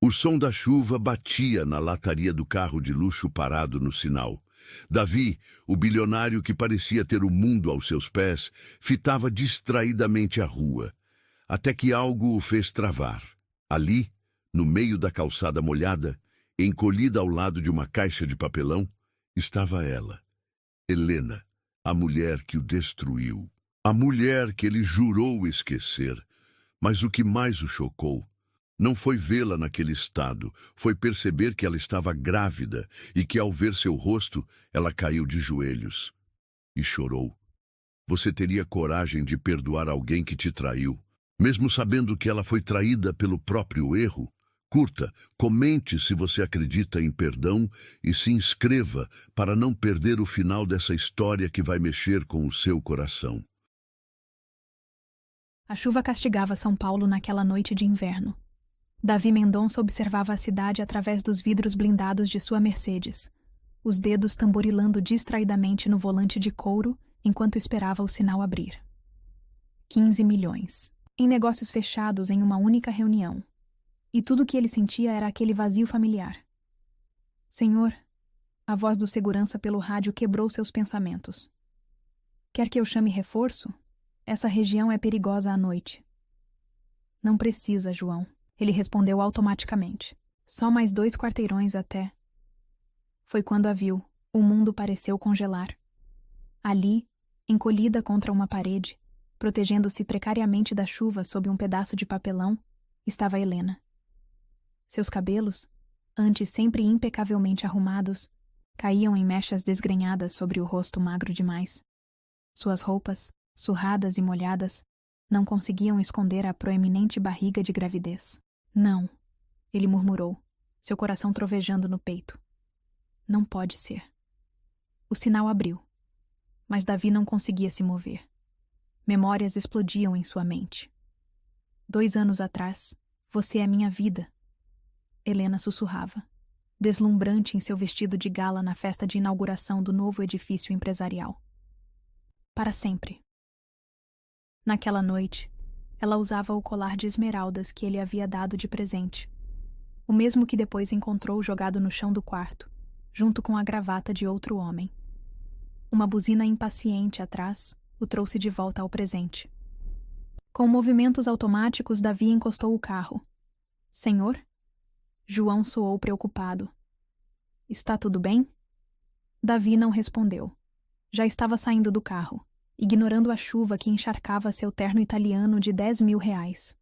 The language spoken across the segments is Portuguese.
O som da chuva batia na lataria do carro de luxo parado no sinal. Davi, o bilionário que parecia ter o mundo aos seus pés, fitava distraidamente a rua, até que algo o fez travar. Ali, no meio da calçada molhada, encolhida ao lado de uma caixa de papelão, estava ela, Helena, a mulher que o destruiu. A mulher que ele jurou esquecer. Mas o que mais o chocou não foi vê-la naquele estado, foi perceber que ela estava grávida e que, ao ver seu rosto, ela caiu de joelhos e chorou. Você teria coragem de perdoar alguém que te traiu, mesmo sabendo que ela foi traída pelo próprio erro? Curta, comente se você acredita em perdão e se inscreva para não perder o final dessa história que vai mexer com o seu coração. A chuva castigava São Paulo naquela noite de inverno. Davi Mendonça observava a cidade através dos vidros blindados de sua Mercedes, os dedos tamborilando distraidamente no volante de couro enquanto esperava o sinal abrir. 15 milhões. Em negócios fechados em uma única reunião. E tudo o que ele sentia era aquele vazio familiar. Senhor, a voz do segurança pelo rádio quebrou seus pensamentos. Quer que eu chame reforço? Essa região é perigosa à noite. Não precisa, João. Ele respondeu automaticamente. Só mais 2 quarteirões até. Foi quando a viu. O mundo pareceu congelar. Ali, encolhida contra uma parede, protegendo-se precariamente da chuva sob um pedaço de papelão, estava Helena. Seus cabelos, antes sempre impecavelmente arrumados, caíam em mechas desgrenhadas sobre o rosto magro demais. Suas roupas, surradas e molhadas, não conseguiam esconder a proeminente barriga de gravidez. Não, ele murmurou, seu coração trovejando no peito. Não pode ser. O sinal abriu, mas Davi não conseguia se mover. Memórias explodiam em sua mente. 2 anos atrás, você é minha vida. Helena sussurrava, deslumbrante em seu vestido de gala na festa de inauguração do novo edifício empresarial. Para sempre. Naquela noite, ela usava o colar de esmeraldas que ele havia dado de presente, o mesmo que depois encontrou jogado no chão do quarto, junto com a gravata de outro homem. Uma buzina impaciente atrás o trouxe de volta ao presente. Com movimentos automáticos, Davi encostou o carro. Senhor? João soou preocupado. Está tudo bem? Davi não respondeu. Já estava saindo do carro, ignorando a chuva que encharcava seu terno italiano de 10 mil reais.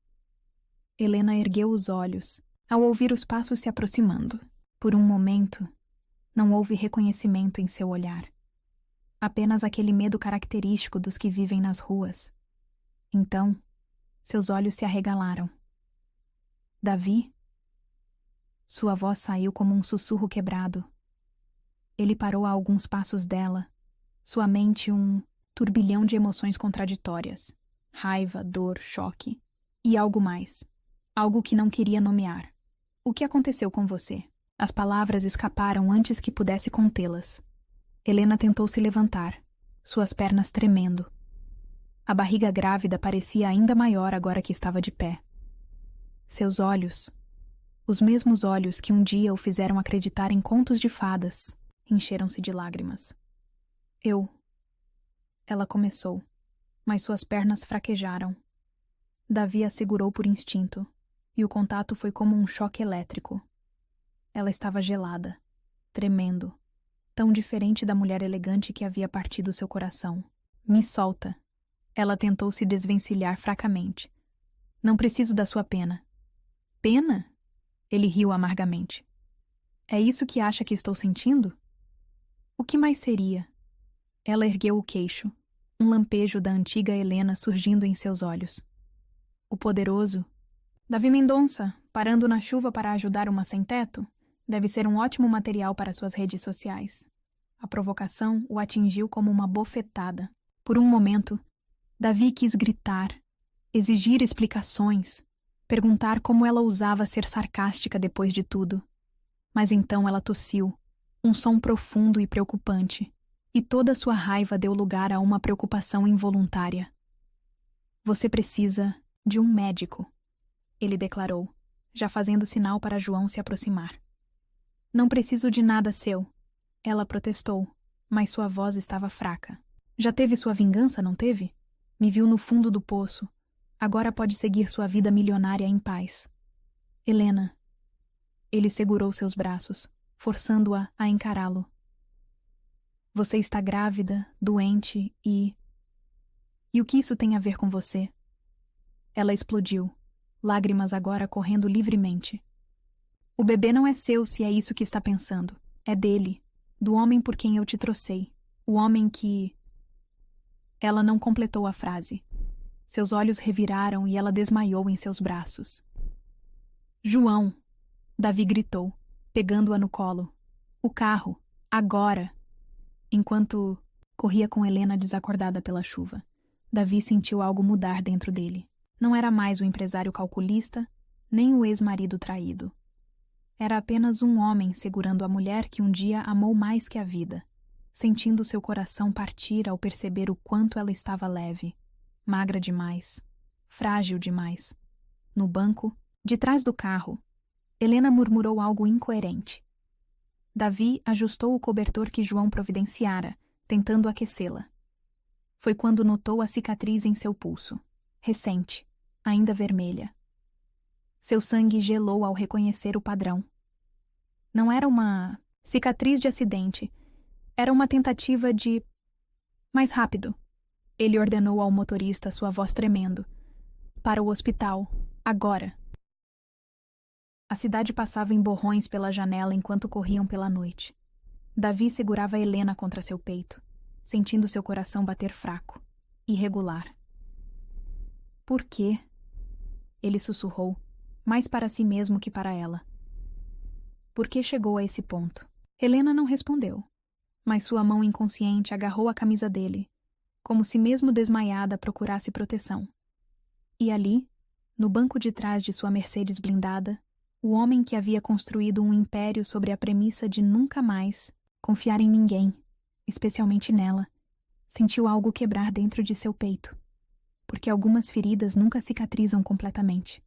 Helena ergueu os olhos, ao ouvir os passos se aproximando. Por um momento, não houve reconhecimento em seu olhar. Apenas aquele medo característico dos que vivem nas ruas. Então, seus olhos se arregalaram. Davi? Sua voz saiu como um sussurro quebrado. Ele parou a alguns passos dela, sua mente um turbilhão de emoções contraditórias. Raiva, dor, choque. E algo mais. Algo que não queria nomear. O que aconteceu com você? As palavras escaparam antes que pudesse contê-las. Helena tentou se levantar, suas pernas tremendo. A barriga grávida parecia ainda maior agora que estava de pé. Seus olhos, os mesmos olhos que um dia o fizeram acreditar em contos de fadas, encheram-se de lágrimas. Ela começou, mas suas pernas fraquejaram. Davi a segurou por instinto, e o contato foi como um choque elétrico. Ela estava gelada, tremendo, tão diferente da mulher elegante que havia partido seu coração. Me solta. Ela tentou se desvencilhar fracamente. Não preciso da sua pena. Pena? Ele riu amargamente. É isso que acha que estou sentindo? O que mais seria? Ela ergueu o queixo, um lampejo da antiga Helena surgindo em seus olhos. O poderoso Davi Mendonça, parando na chuva para ajudar uma sem-teto, deve ser um ótimo material para suas redes sociais. A provocação o atingiu como uma bofetada. Por um momento, Davi quis gritar, exigir explicações, perguntar como ela ousava ser sarcástica depois de tudo. Mas então ela tossiu, um som profundo e preocupante, e toda sua raiva deu lugar a uma preocupação involuntária. Você precisa de um médico, ele declarou, já fazendo sinal para João se aproximar. Não preciso de nada seu, ela protestou, mas sua voz estava fraca. Já teve sua vingança, não teve? Me viu no fundo do poço. Agora pode seguir sua vida milionária em paz. Helena. Ele segurou seus braços, forçando-a a encará-lo. Você está grávida, doente e... E o que isso tem a ver com você? Ela explodiu, lágrimas agora correndo livremente. O bebê não é seu, se é isso que está pensando. É dele, do homem por quem eu te trouxei. O homem que... Ela não completou a frase. Seus olhos reviraram e ela desmaiou em seus braços. João! Davi gritou, pegando-a no colo. O carro, agora! Enquanto corria com Helena desacordada pela chuva, Davi sentiu algo mudar dentro dele. Não era mais o empresário calculista, nem o ex-marido traído. Era apenas um homem segurando a mulher que um dia amou mais que a vida, sentindo seu coração partir ao perceber o quanto ela estava leve, magra demais, frágil demais. No banco, de trás do carro, Helena murmurou algo incoerente. Davi ajustou o cobertor que João providenciara, tentando aquecê-la. Foi quando notou a cicatriz em seu pulso, recente, ainda vermelha. Seu sangue gelou ao reconhecer o padrão. Não era uma cicatriz de acidente, era uma tentativa de... Mais rápido. Ele ordenou ao motorista, sua voz tremendo. Para o hospital, agora. A cidade passava em borrões pela janela enquanto corriam pela noite. Davi segurava Helena contra seu peito, sentindo seu coração bater fraco, irregular. Por quê? Ele sussurrou, mais para si mesmo que para ela. Por que chegou a esse ponto? Helena não respondeu, mas sua mão inconsciente agarrou a camisa dele, como se mesmo desmaiada procurasse proteção. E ali, no banco de trás de sua Mercedes blindada, o homem que havia construído um império sobre a premissa de nunca mais confiar em ninguém, especialmente nela, sentiu algo quebrar dentro de seu peito, porque algumas feridas nunca cicatrizam completamente.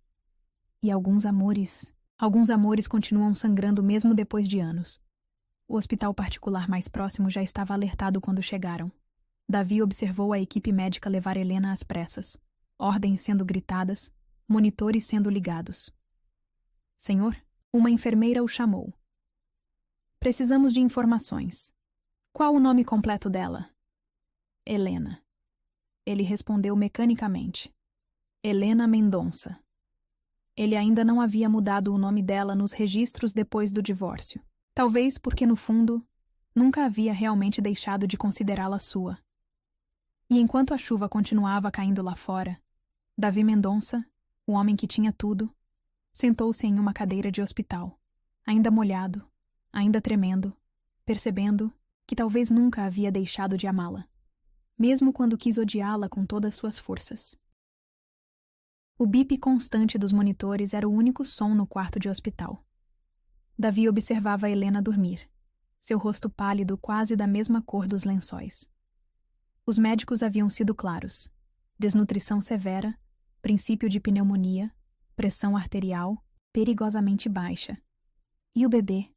E alguns amores continuam sangrando mesmo depois de anos. O hospital particular mais próximo já estava alertado quando chegaram. Davi observou a equipe médica levar Helena às pressas, ordens sendo gritadas, monitores sendo ligados. Senhor, uma enfermeira o chamou. Precisamos de informações. Qual o nome completo dela? Helena. Ele respondeu mecanicamente. Helena Mendonça. Ele ainda não havia mudado o nome dela nos registros depois do divórcio. Talvez porque, no fundo, nunca havia realmente deixado de considerá-la sua. E enquanto a chuva continuava caindo lá fora, Davi Mendonça, o homem que tinha tudo, sentou-se em uma cadeira de hospital, ainda molhado, ainda tremendo, percebendo que talvez nunca havia deixado de amá-la, mesmo quando quis odiá-la com todas suas forças. O bip constante dos monitores era o único som no quarto de hospital. Davi observava Helena dormir, seu rosto pálido quase da mesma cor dos lençóis. Os médicos haviam sido claros: desnutrição severa, princípio de pneumonia, pressão arterial perigosamente baixa. E o bebê?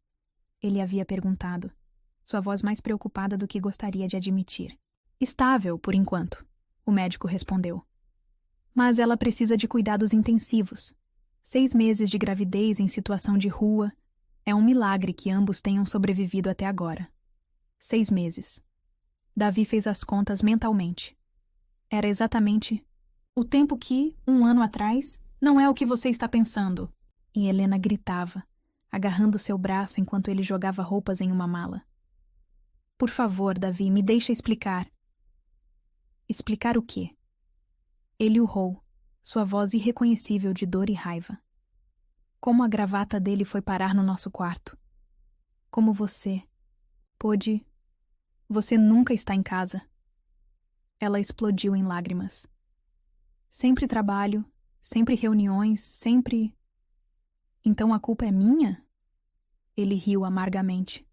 Ele havia perguntado, sua voz mais preocupada do que gostaria de admitir. Estável, por enquanto, o médico respondeu. Mas ela precisa de cuidados intensivos. 6 meses de gravidez em situação de rua. É um milagre que ambos tenham sobrevivido até agora. 6 meses. Davi fez as contas mentalmente. Era exatamente o tempo que, 1 ano atrás, não é o que você está pensando. E Helena gritava, agarrando seu braço enquanto ele jogava roupas em uma mala. Por favor, Davi, me deixa explicar. Explicar o quê? Ele urrou, sua voz irreconhecível de dor e raiva. Como a gravata dele foi parar no nosso quarto. Como você pôde... Você nunca está em casa. Ela explodiu em lágrimas. Sempre trabalho, sempre reuniões, sempre... Então a culpa é minha? Ele riu amargamente.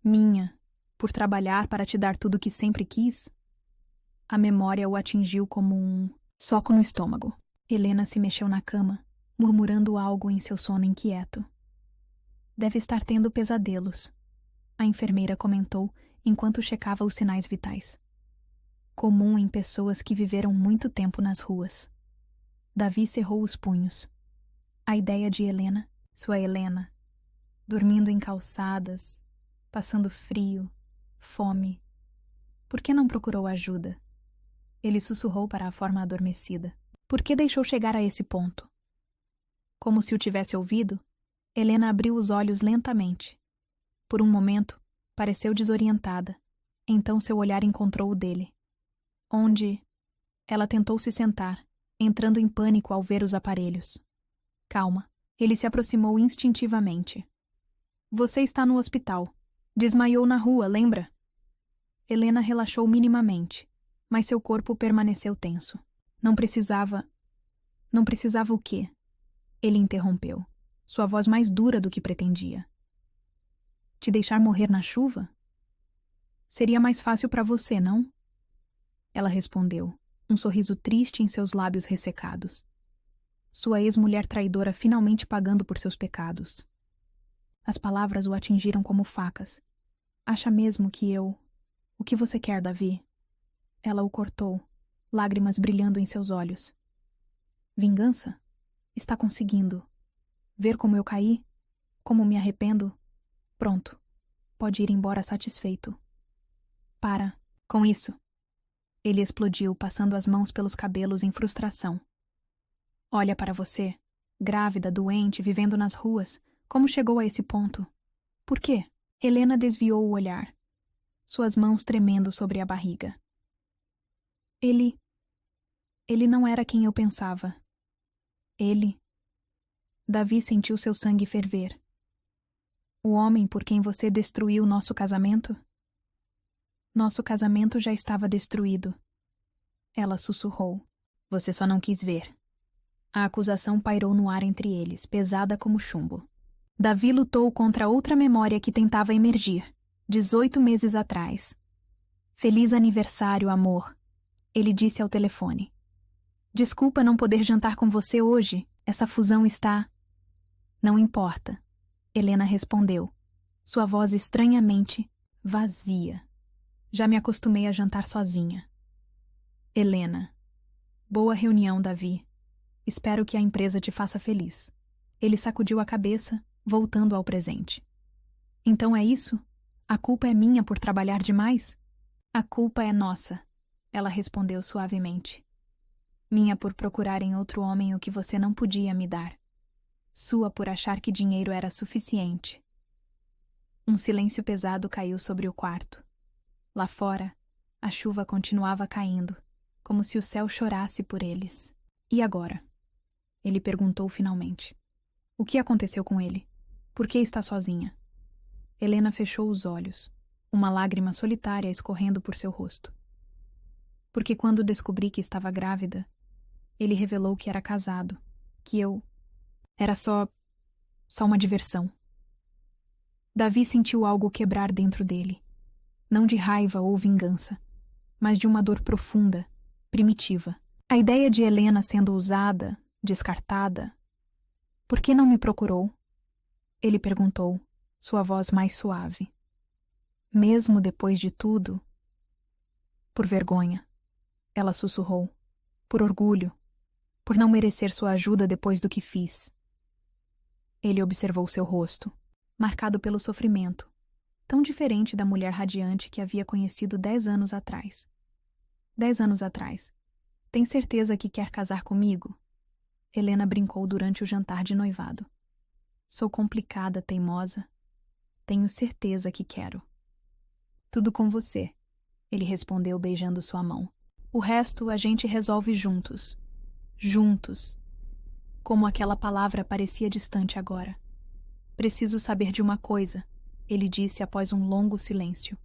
Minha, por trabalhar para te dar tudo o que sempre quis? A memória o atingiu como um soco no estômago. Helena se mexeu na cama, murmurando algo em seu sono inquieto. Deve estar tendo pesadelos, a enfermeira comentou enquanto checava os sinais vitais. Comum em pessoas que viveram muito tempo nas ruas. Davi cerrou os punhos. A ideia de Helena, sua Helena, dormindo em calçadas, passando frio, fome. Por que não procurou ajuda? Ele sussurrou para a forma adormecida. Por que deixou chegar a esse ponto? Como se o tivesse ouvido, Helena abriu os olhos lentamente. Por um momento, pareceu desorientada. Então seu olhar encontrou o dele. Onde? Ela tentou se sentar, entrando em pânico ao ver os aparelhos. Calma. Ele se aproximou instintivamente. Você está no hospital. Desmaiou na rua, lembra? Helena relaxou minimamente, mas seu corpo permaneceu tenso. Não precisava o quê? Ele interrompeu, sua voz mais dura do que pretendia. Te deixar morrer na chuva? Seria mais fácil para você, não? Ela respondeu, um sorriso triste em seus lábios ressecados. Sua ex-mulher traidora finalmente pagando por seus pecados. As palavras o atingiram como facas. Acha mesmo que eu... O que você quer, Davi? Ela o cortou, lágrimas brilhando em seus olhos. Vingança? Está conseguindo. Ver como eu caí? Como me arrependo? Pronto. Pode ir embora satisfeito. Para. Com isso. Ele explodiu, passando as mãos pelos cabelos em frustração. Olha para você. Grávida, doente, vivendo nas ruas. Como chegou a esse ponto? Por quê? Helena desviou o olhar, suas mãos tremendo sobre a barriga. Ele não era quem eu pensava. Davi sentiu seu sangue ferver. O homem por quem você destruiu nosso casamento? Nosso casamento já estava destruído. Ela sussurrou. Você só não quis ver. A acusação pairou no ar entre eles, pesada como chumbo. Davi lutou contra outra memória que tentava emergir, 18 meses atrás. Feliz aniversário, amor, ele disse ao telefone. Desculpa não poder jantar com você hoje, essa fusão está... Não importa, Helena respondeu, sua voz estranhamente vazia. Já me acostumei a jantar sozinha. Helena. Boa reunião, Davi. Espero que a empresa te faça feliz. Ele sacudiu a cabeça, voltando ao presente. Então é isso? A culpa é minha por trabalhar demais? A culpa é nossa, ela respondeu suavemente. Minha por procurar em outro homem o que você não podia me dar. Sua por achar que dinheiro era suficiente. Um silêncio pesado caiu sobre o quarto. Lá fora, a chuva continuava caindo, como se o céu chorasse por eles. E agora? Ele perguntou finalmente. O que aconteceu com ele? Por que está sozinha? Helena fechou os olhos, uma lágrima solitária escorrendo por seu rosto. Porque quando descobri que estava grávida, ele revelou que era casado, que eu... Era só uma diversão. Davi sentiu algo quebrar dentro dele. Não de raiva ou vingança, mas de uma dor profunda, primitiva. A ideia de Helena sendo usada, descartada... Por que não me procurou? Ele perguntou, sua voz mais suave. Mesmo depois de tudo? Por vergonha, ela sussurrou. Por orgulho. Por não merecer sua ajuda depois do que fiz. Ele observou seu rosto, marcado pelo sofrimento, tão diferente da mulher radiante que havia conhecido 10 anos atrás. 10 anos atrás. Tem certeza que quer casar comigo? Helena brincou durante o jantar de noivado. Sou complicada, teimosa. Tenho certeza que quero. Tudo com você, ele respondeu beijando sua mão. O resto a gente resolve juntos. Juntos. Como aquela palavra parecia distante agora. Preciso saber de uma coisa, ele disse após um longo silêncio.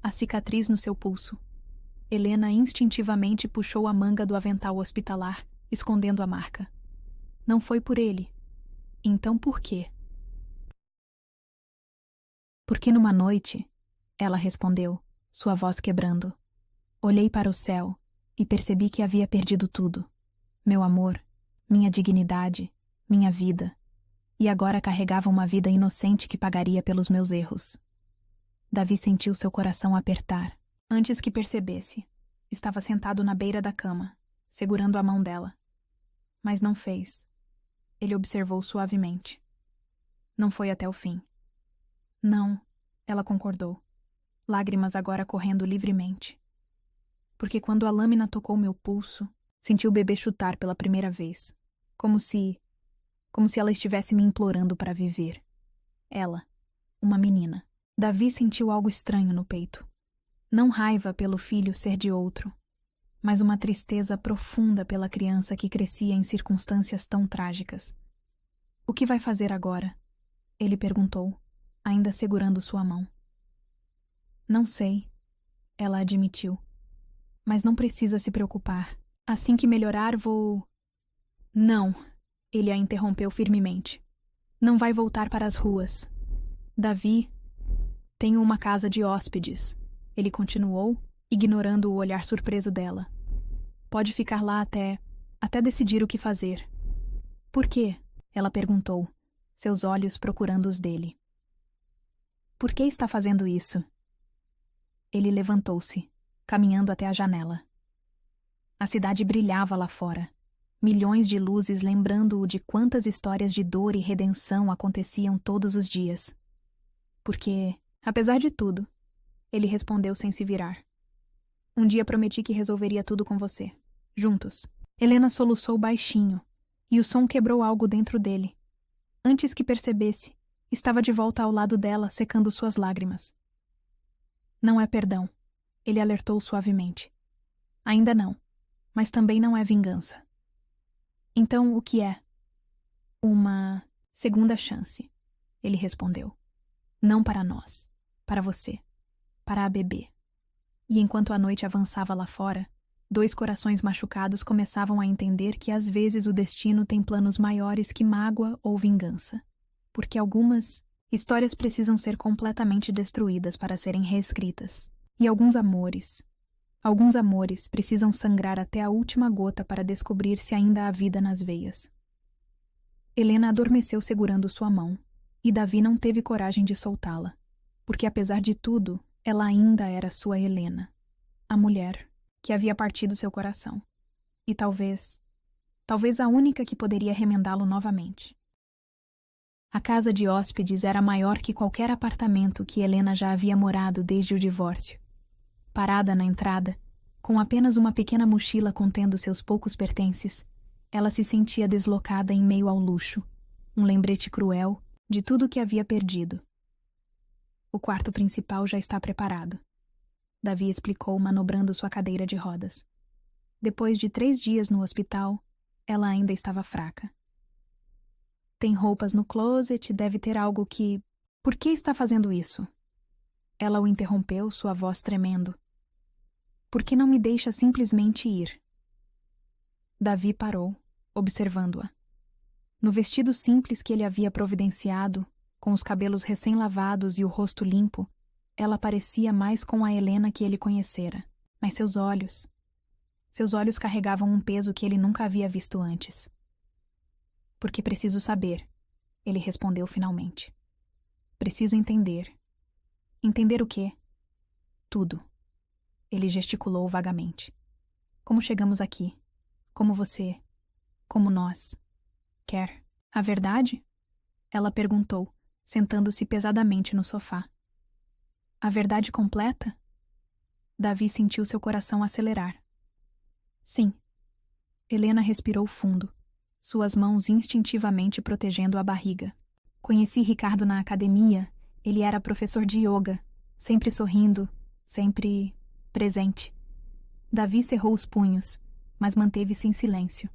A cicatriz no seu pulso. Helena instintivamente puxou a manga do avental hospitalar, escondendo a marca. Não foi por ele. Então por quê? Porque numa noite, ela respondeu, sua voz quebrando. Olhei para o céu e percebi que havia perdido tudo. Meu amor, minha dignidade, minha vida, e agora carregava uma vida inocente que pagaria pelos meus erros. Davi sentiu seu coração apertar. Antes que percebesse, estava sentado na beira da cama, segurando a mão dela. Mas não fez. Ele observou suavemente. Não foi até o fim. Não, ela concordou, lágrimas agora correndo livremente. Porque quando a lâmina tocou meu pulso, senti o bebê chutar pela primeira vez, como se ela estivesse me implorando para viver. Ela, uma menina. Davi sentiu algo estranho no peito. Não raiva pelo filho ser de outro, mas uma tristeza profunda pela criança que crescia em circunstâncias tão trágicas. O que vai fazer agora? Ele perguntou, ainda segurando sua mão. Não sei, ela admitiu. Mas não precisa se preocupar. Assim que melhorar, vou... Não, ele a interrompeu firmemente. Não vai voltar para as ruas. Davi, tenho uma casa de hóspedes. Ele continuou, ignorando o olhar surpreso dela. Pode ficar lá até decidir o que fazer. Por quê? Ela perguntou, seus olhos procurando os dele. Por que está fazendo isso? Ele levantou-se, caminhando até a janela. A cidade brilhava lá fora, milhões de luzes lembrando-o de quantas histórias de dor e redenção aconteciam todos os dias. Porque, apesar de tudo, ele respondeu sem se virar. Um dia prometi que resolveria tudo com você, juntos. Helena soluçou baixinho, e o som quebrou algo dentro dele. Antes que percebesse, estava de volta ao lado dela, secando suas lágrimas. Não é perdão, ele alertou suavemente. Ainda não, mas também não é vingança. Então, o que é? Uma segunda chance, ele respondeu. Não para nós, para você, para a bebê. E enquanto a noite avançava lá fora, 2 corações machucados começavam a entender que às vezes o destino tem planos maiores que mágoa ou vingança. Porque algumas histórias precisam ser completamente destruídas para serem reescritas. E alguns amores precisam sangrar até a última gota para descobrir se ainda há vida nas veias. Helena adormeceu segurando sua mão, e Davi não teve coragem de soltá-la, porque apesar de tudo, ela ainda era sua Helena, a mulher que havia partido seu coração, e talvez a única que poderia remendá-lo novamente. A casa de hóspedes era maior que qualquer apartamento que Helena já havia morado desde o divórcio. Parada na entrada, com apenas uma pequena mochila contendo seus poucos pertences, ela se sentia deslocada em meio ao luxo, um lembrete cruel de tudo o que havia perdido. O quarto principal já está preparado, Davi explicou, manobrando sua cadeira de rodas. Depois de 3 dias no hospital, ela ainda estava fraca. Tem roupas no closet, deve ter algo que... Por que está fazendo isso? Ela o interrompeu, sua voz tremendo. Por que não me deixa simplesmente ir? Davi parou, observando-a. No vestido simples que ele havia providenciado, com os cabelos recém-lavados e o rosto limpo, ela parecia mais com a Helena que ele conhecera. Mas seus olhos carregavam um peso que ele nunca havia visto antes. Porque preciso saber, ele respondeu finalmente. Preciso entender. Entender o quê? Tudo. Ele gesticulou vagamente. Como chegamos aqui? Como você? Como nós? Quer a verdade? Ela perguntou, sentando-se pesadamente no sofá. A verdade completa? Davi sentiu seu coração acelerar. Sim. Helena respirou fundo, suas mãos instintivamente protegendo a barriga. Conheci Ricardo na academia. Ele era professor de yoga, sempre sorrindo, sempre presente. Davi cerrou os punhos, mas manteve-se em silêncio.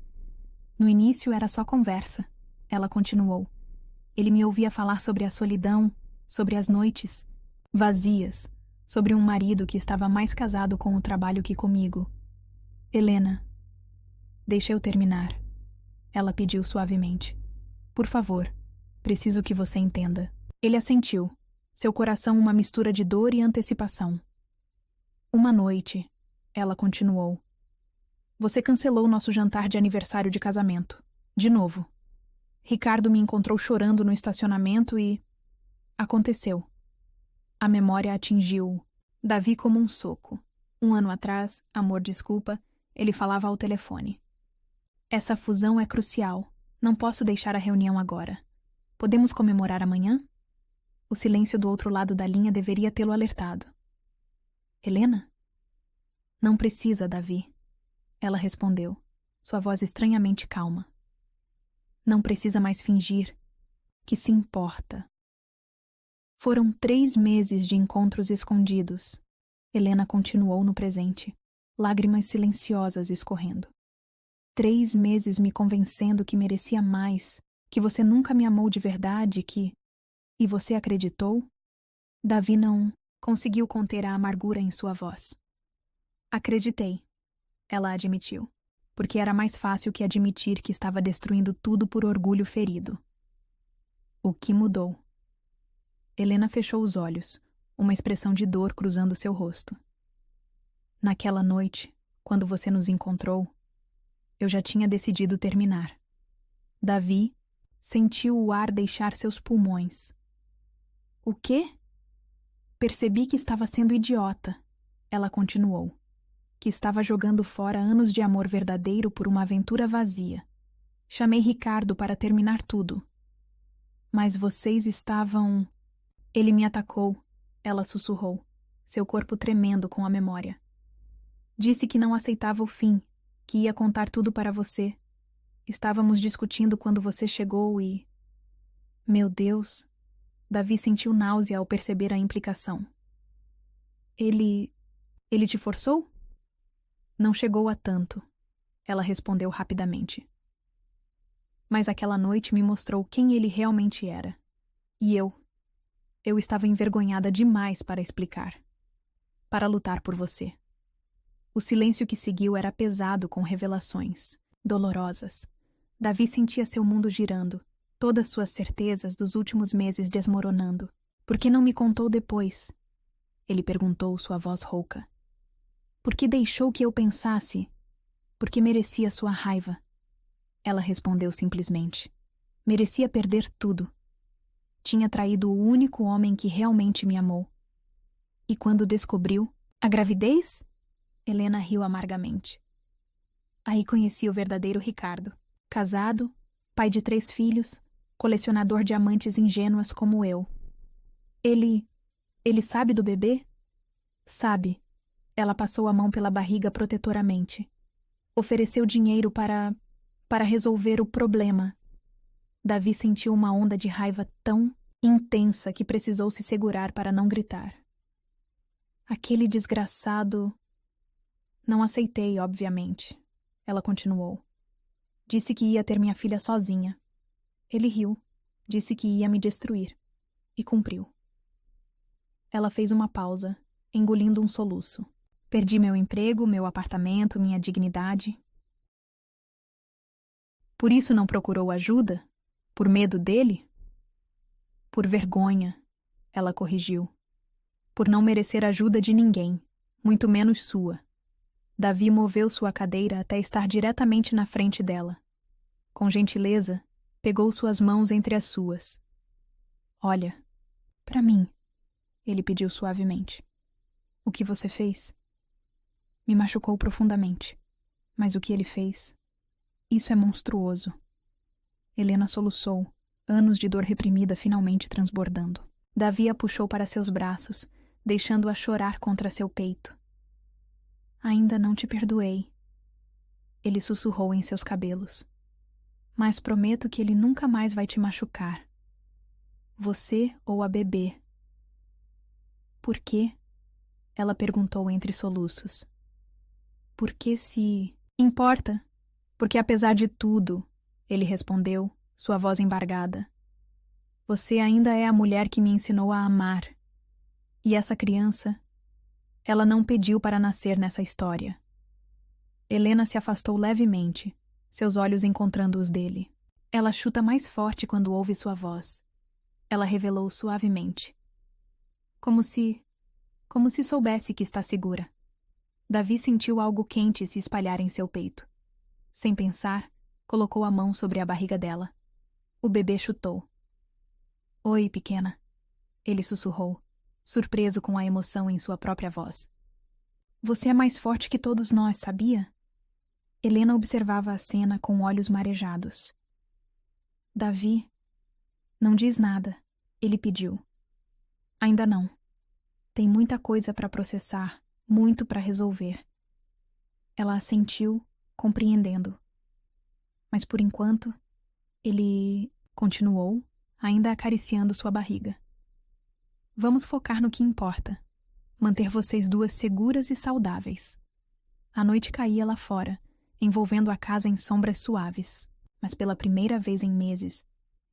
No início era só conversa. Ela continuou. Ele me ouvia falar sobre a solidão, sobre as noites vazias, sobre um marido que estava mais casado com o trabalho que comigo. Helena, deixa eu terminar. Ela pediu suavemente. Por favor, preciso que você entenda. Ele assentiu, seu coração uma mistura de dor e antecipação. Uma noite, ela continuou. Você cancelou nosso jantar de aniversário de casamento. De novo. Ricardo me encontrou chorando no estacionamento e... Aconteceu. A memória atingiu Davi como um soco. 1 ano atrás, amor, desculpa, ele falava ao telefone. Essa fusão é crucial. Não posso deixar a reunião agora. Podemos comemorar amanhã? O silêncio do outro lado da linha deveria tê-lo alertado. Helena? Não precisa, Davi. Ela respondeu, sua voz estranhamente calma. Não precisa mais fingir que se importa. Foram 3 meses de encontros escondidos. Helena continuou no presente, lágrimas silenciosas escorrendo. 3 meses me convencendo que merecia mais, que você nunca me amou de verdade, que... E você acreditou? Davi não conseguiu conter a amargura em sua voz. Acreditei, ela admitiu, porque era mais fácil que admitir que estava destruindo tudo por orgulho ferido. O que mudou? Helena fechou os olhos, uma expressão de dor cruzando seu rosto. Naquela noite, quando você nos encontrou, eu já tinha decidido terminar. Davi sentiu o ar deixar seus pulmões. O quê? Percebi que estava sendo idiota, ela continuou, que estava jogando fora anos de amor verdadeiro por uma aventura vazia. Chamei Ricardo para terminar tudo. Mas vocês estavam... Ele me atacou, ela sussurrou, seu corpo tremendo com a memória. Disse que não aceitava o fim, que ia contar tudo para você. Estávamos discutindo quando você chegou e... Meu Deus... Davi sentiu náusea ao perceber a implicação. Ele te forçou? Não chegou a tanto, ela respondeu rapidamente. Mas aquela noite me mostrou quem ele realmente era. E eu estava envergonhada demais para explicar. Para lutar por você. O silêncio que seguiu era pesado com revelações, dolorosas. Davi sentia seu mundo girando, todas suas certezas dos últimos meses desmoronando. Por que não me contou depois? Ele perguntou, sua voz rouca. Por que deixou que eu pensasse? Porque merecia sua raiva. Ela respondeu simplesmente. Merecia perder tudo. Tinha traído o único homem que realmente me amou. E quando descobriu... A gravidez? Helena riu amargamente. Aí conheci o verdadeiro Ricardo. Casado, pai de 3 filhos, colecionador de amantes ingênuas como eu. Ele sabe do bebê? Sabe. Ela passou a mão pela barriga protetoramente. Ofereceu dinheiro para resolver o problema. Davi sentiu uma onda de raiva tão intensa que precisou se segurar para não gritar. Aquele desgraçado... Não aceitei, obviamente. Ela continuou. Disse que ia ter minha filha sozinha. Ele riu. Disse que ia me destruir. E cumpriu. Ela fez uma pausa, engolindo um soluço. Perdi meu emprego, meu apartamento, minha dignidade. Por isso não procurou ajuda? Por medo dele? Por vergonha, ela corrigiu. Por não merecer ajuda de ninguém, muito menos sua. Davi moveu sua cadeira até estar diretamente na frente dela. Com gentileza, pegou suas mãos entre as suas. Olha, para mim, ele pediu suavemente. O que você fez? Me machucou profundamente. Mas o que ele fez? Isso é monstruoso. Helena soluçou, anos de dor reprimida finalmente transbordando. Davi a puxou para seus braços, deixando-a chorar contra seu peito. Ainda não te perdoei. Ele sussurrou em seus cabelos. Mas prometo que ele nunca mais vai te machucar. Você ou a bebê. Por quê? Ela perguntou entre soluços. Por que se... Importa. Porque apesar de tudo, ele respondeu, sua voz embargada. Você ainda é a mulher que me ensinou a amar. E essa criança, ela não pediu para nascer nessa história. Helena se afastou levemente, seus olhos encontrando os dele. Ela chuta mais forte quando ouve sua voz. Ela revelou suavemente. Como se soubesse que está segura. Davi sentiu algo quente se espalhar em seu peito. Sem pensar, colocou a mão sobre a barriga dela. O bebê chutou. Oi, pequena. Ele sussurrou, surpreso com a emoção em sua própria voz. Você é mais forte que todos nós, sabia? Helena observava a cena com olhos marejados. Davi, não diz nada, ele pediu. Ainda não. Tem muita coisa para processar, muito para resolver. Ela assentiu, compreendendo. Mas por enquanto, ele continuou, ainda acariciando sua barriga. Vamos focar no que importa. Manter vocês duas seguras e saudáveis. A noite caía lá fora, envolvendo a casa em sombras suaves, mas pela primeira vez em meses,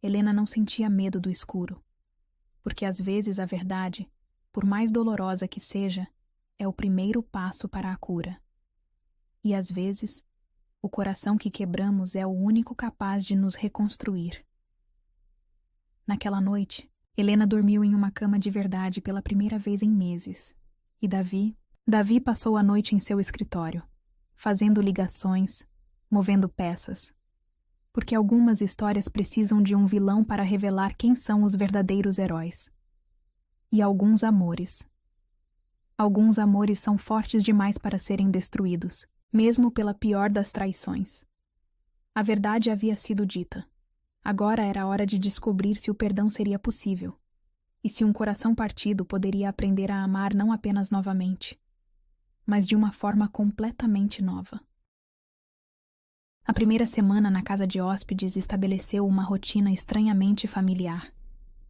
Helena não sentia medo do escuro. Porque às vezes a verdade, por mais dolorosa que seja, é o primeiro passo para a cura. E às vezes, o coração que quebramos é o único capaz de nos reconstruir. Naquela noite, Helena dormiu em uma cama de verdade pela primeira vez em meses. E Davi passou a noite em seu escritório, fazendo ligações, movendo peças. Porque algumas histórias precisam de um vilão para revelar quem são os verdadeiros heróis. E alguns amores. Alguns amores são fortes demais para serem destruídos, mesmo pela pior das traições. A verdade havia sido dita. Agora era a hora de descobrir se o perdão seria possível, e se um coração partido poderia aprender a amar não apenas novamente, mas de uma forma completamente nova. A primeira semana na casa de hóspedes estabeleceu uma rotina estranhamente familiar.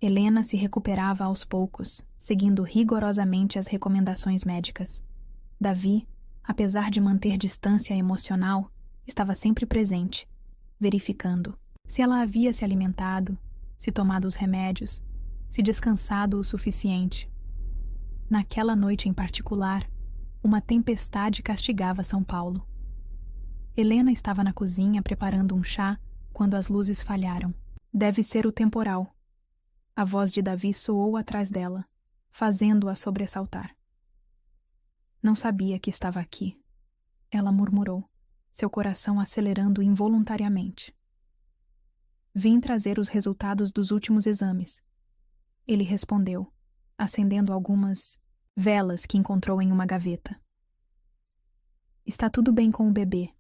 Helena se recuperava aos poucos, seguindo rigorosamente as recomendações médicas. Davi, apesar de manter distância emocional, estava sempre presente, verificando se ela havia se alimentado, se tomado os remédios, se descansado o suficiente. Naquela noite em particular, uma tempestade castigava São Paulo. Helena estava na cozinha preparando um chá quando as luzes falharam. Deve ser o temporal. A voz de Davi soou atrás dela, fazendo-a sobressaltar. Não sabia que estava aqui. Ela murmurou, seu coração acelerando involuntariamente. Vim trazer os resultados dos últimos exames. Ele respondeu, acendendo algumas velas que encontrou em uma gaveta. Está tudo bem com o bebê.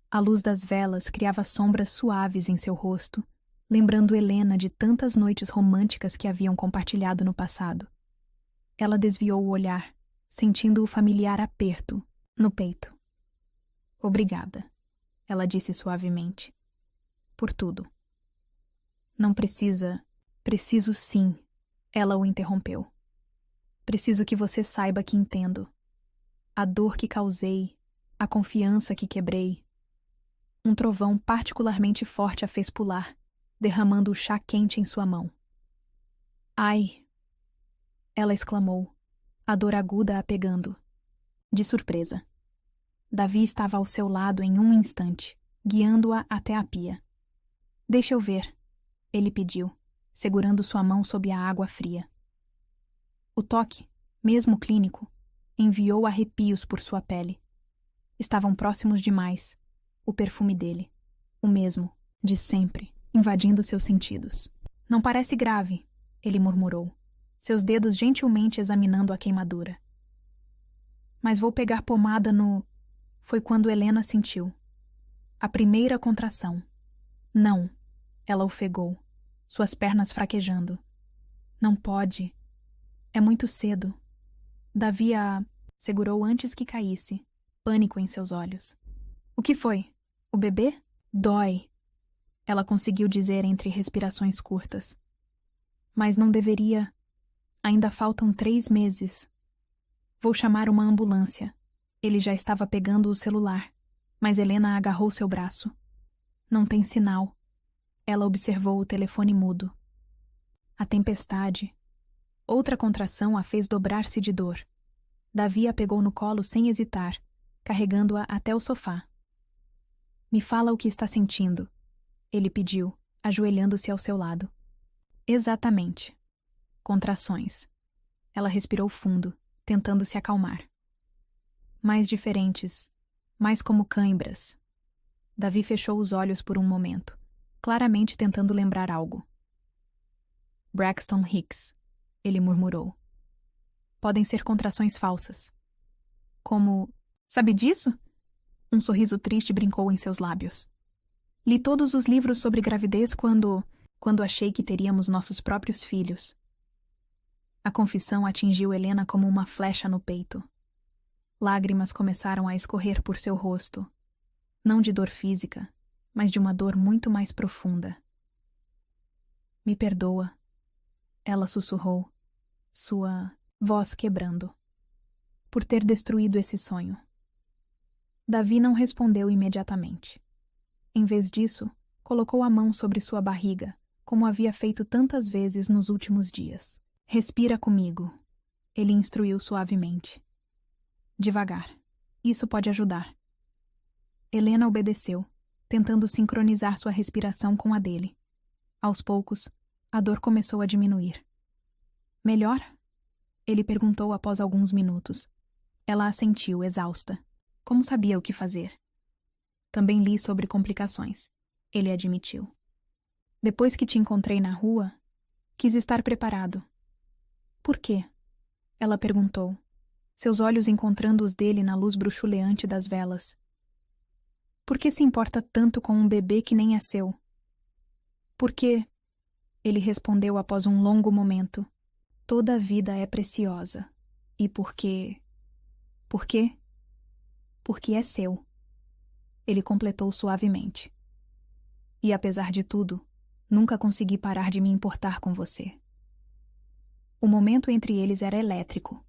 A luz das velas criava sombras suaves em seu rosto, lembrando Helena de tantas noites românticas que haviam compartilhado no passado. Ela desviou o olhar, sentindo o familiar aperto no peito. Obrigada, ela disse suavemente. Por tudo. Não precisa. Preciso sim, ela o interrompeu. Preciso que você saiba que entendo. A dor que causei, a confiança que quebrei. Um trovão particularmente forte a fez pular, derramando o chá quente em sua mão. Ai! Ela exclamou, a dor aguda a pegando. De surpresa. Davi estava ao seu lado em um instante, guiando-a até a pia. Deixa eu ver, ele pediu, segurando sua mão sob a água fria. O toque, mesmo clínico, enviou arrepios por sua pele. Estavam próximos demais. O perfume dele, o mesmo, de sempre, invadindo seus sentidos. Não parece grave, ele murmurou, seus dedos gentilmente examinando a queimadura. Mas vou pegar pomada no... Foi quando Helena sentiu. A primeira contração. Não, ela ofegou, suas pernas fraquejando. Não pode. É muito cedo. Davi a segurou antes que caísse, pânico em seus olhos. O que foi? O bebê? Dói. Ela conseguiu dizer entre respirações curtas. Mas não deveria. Ainda faltam 3 meses. Vou chamar uma ambulância. Ele já estava pegando o celular, mas Helena agarrou seu braço. Não tem sinal. Ela observou o telefone mudo. A tempestade. Outra contração a fez dobrar-se de dor. Davi a pegou no colo sem hesitar, carregando-a até o sofá. Me fala o que está sentindo, ele pediu, ajoelhando-se ao seu lado. Exatamente. Contrações. Ela respirou fundo, tentando se acalmar. Mais diferentes, mais como cãibras. Davi fechou os olhos por um momento, claramente tentando lembrar algo. Braxton Hicks, ele murmurou. Podem ser contrações falsas. Como... Sabe disso? Um sorriso triste brincou em seus lábios. Li todos os livros sobre gravidez quando achei que teríamos nossos próprios filhos. A confissão atingiu Helena como uma flecha no peito. Lágrimas começaram a escorrer por seu rosto. Não de dor física, mas de uma dor muito mais profunda. Me perdoa, ela sussurrou, sua voz quebrando, por ter destruído esse sonho. Davi não respondeu imediatamente. Em vez disso, colocou a mão sobre sua barriga, como havia feito tantas vezes nos últimos dias. Respira comigo, ele instruiu suavemente. Devagar, isso pode ajudar. Helena obedeceu, tentando sincronizar sua respiração com a dele. Aos poucos, a dor começou a diminuir. Melhor? Ele perguntou após alguns minutos. Ela assentiu, exausta. Como sabia o que fazer? Também li sobre complicações, ele admitiu. Depois que te encontrei na rua, quis estar preparado. Por quê? Ela perguntou, seus olhos encontrando os dele na luz bruxuleante das velas. Por que se importa tanto com um bebê que nem é seu? Por quê? Ele respondeu após um longo momento. Toda vida é preciosa. E por quê? Por quê? Porque é seu. Ele completou suavemente. E apesar de tudo, nunca consegui parar de me importar com você. O momento entre eles era elétrico.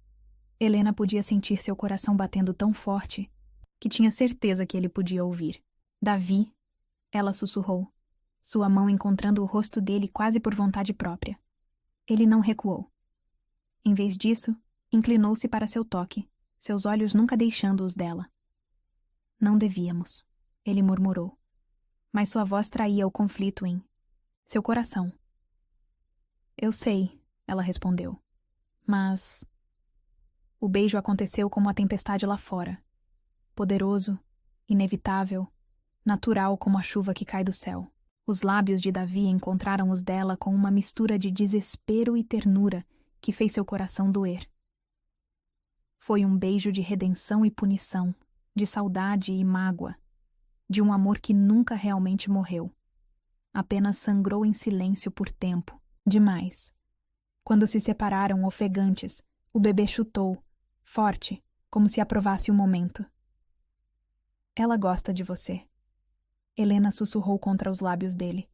Helena podia sentir seu coração batendo tão forte que tinha certeza que ele podia ouvir. Davi, ela sussurrou, sua mão encontrando o rosto dele quase por vontade própria. Ele não recuou. Em vez disso, inclinou-se para seu toque, seus olhos nunca deixando os dela. Não devíamos, ele murmurou, mas sua voz traía o conflito em seu coração. Eu sei, ela respondeu, mas... O beijo aconteceu como a tempestade lá fora. Poderoso, inevitável, natural como a chuva que cai do céu. Os lábios de Davi encontraram os dela com uma mistura de desespero e ternura que fez seu coração doer. Foi um beijo de redenção e punição, de saudade e mágoa, de um amor que nunca realmente morreu. Apenas sangrou em silêncio por tempo, demais. Quando se separaram ofegantes, o bebê chutou, forte, como se aprovasse o momento. Ela gosta de você. Helena sussurrou contra os lábios dele.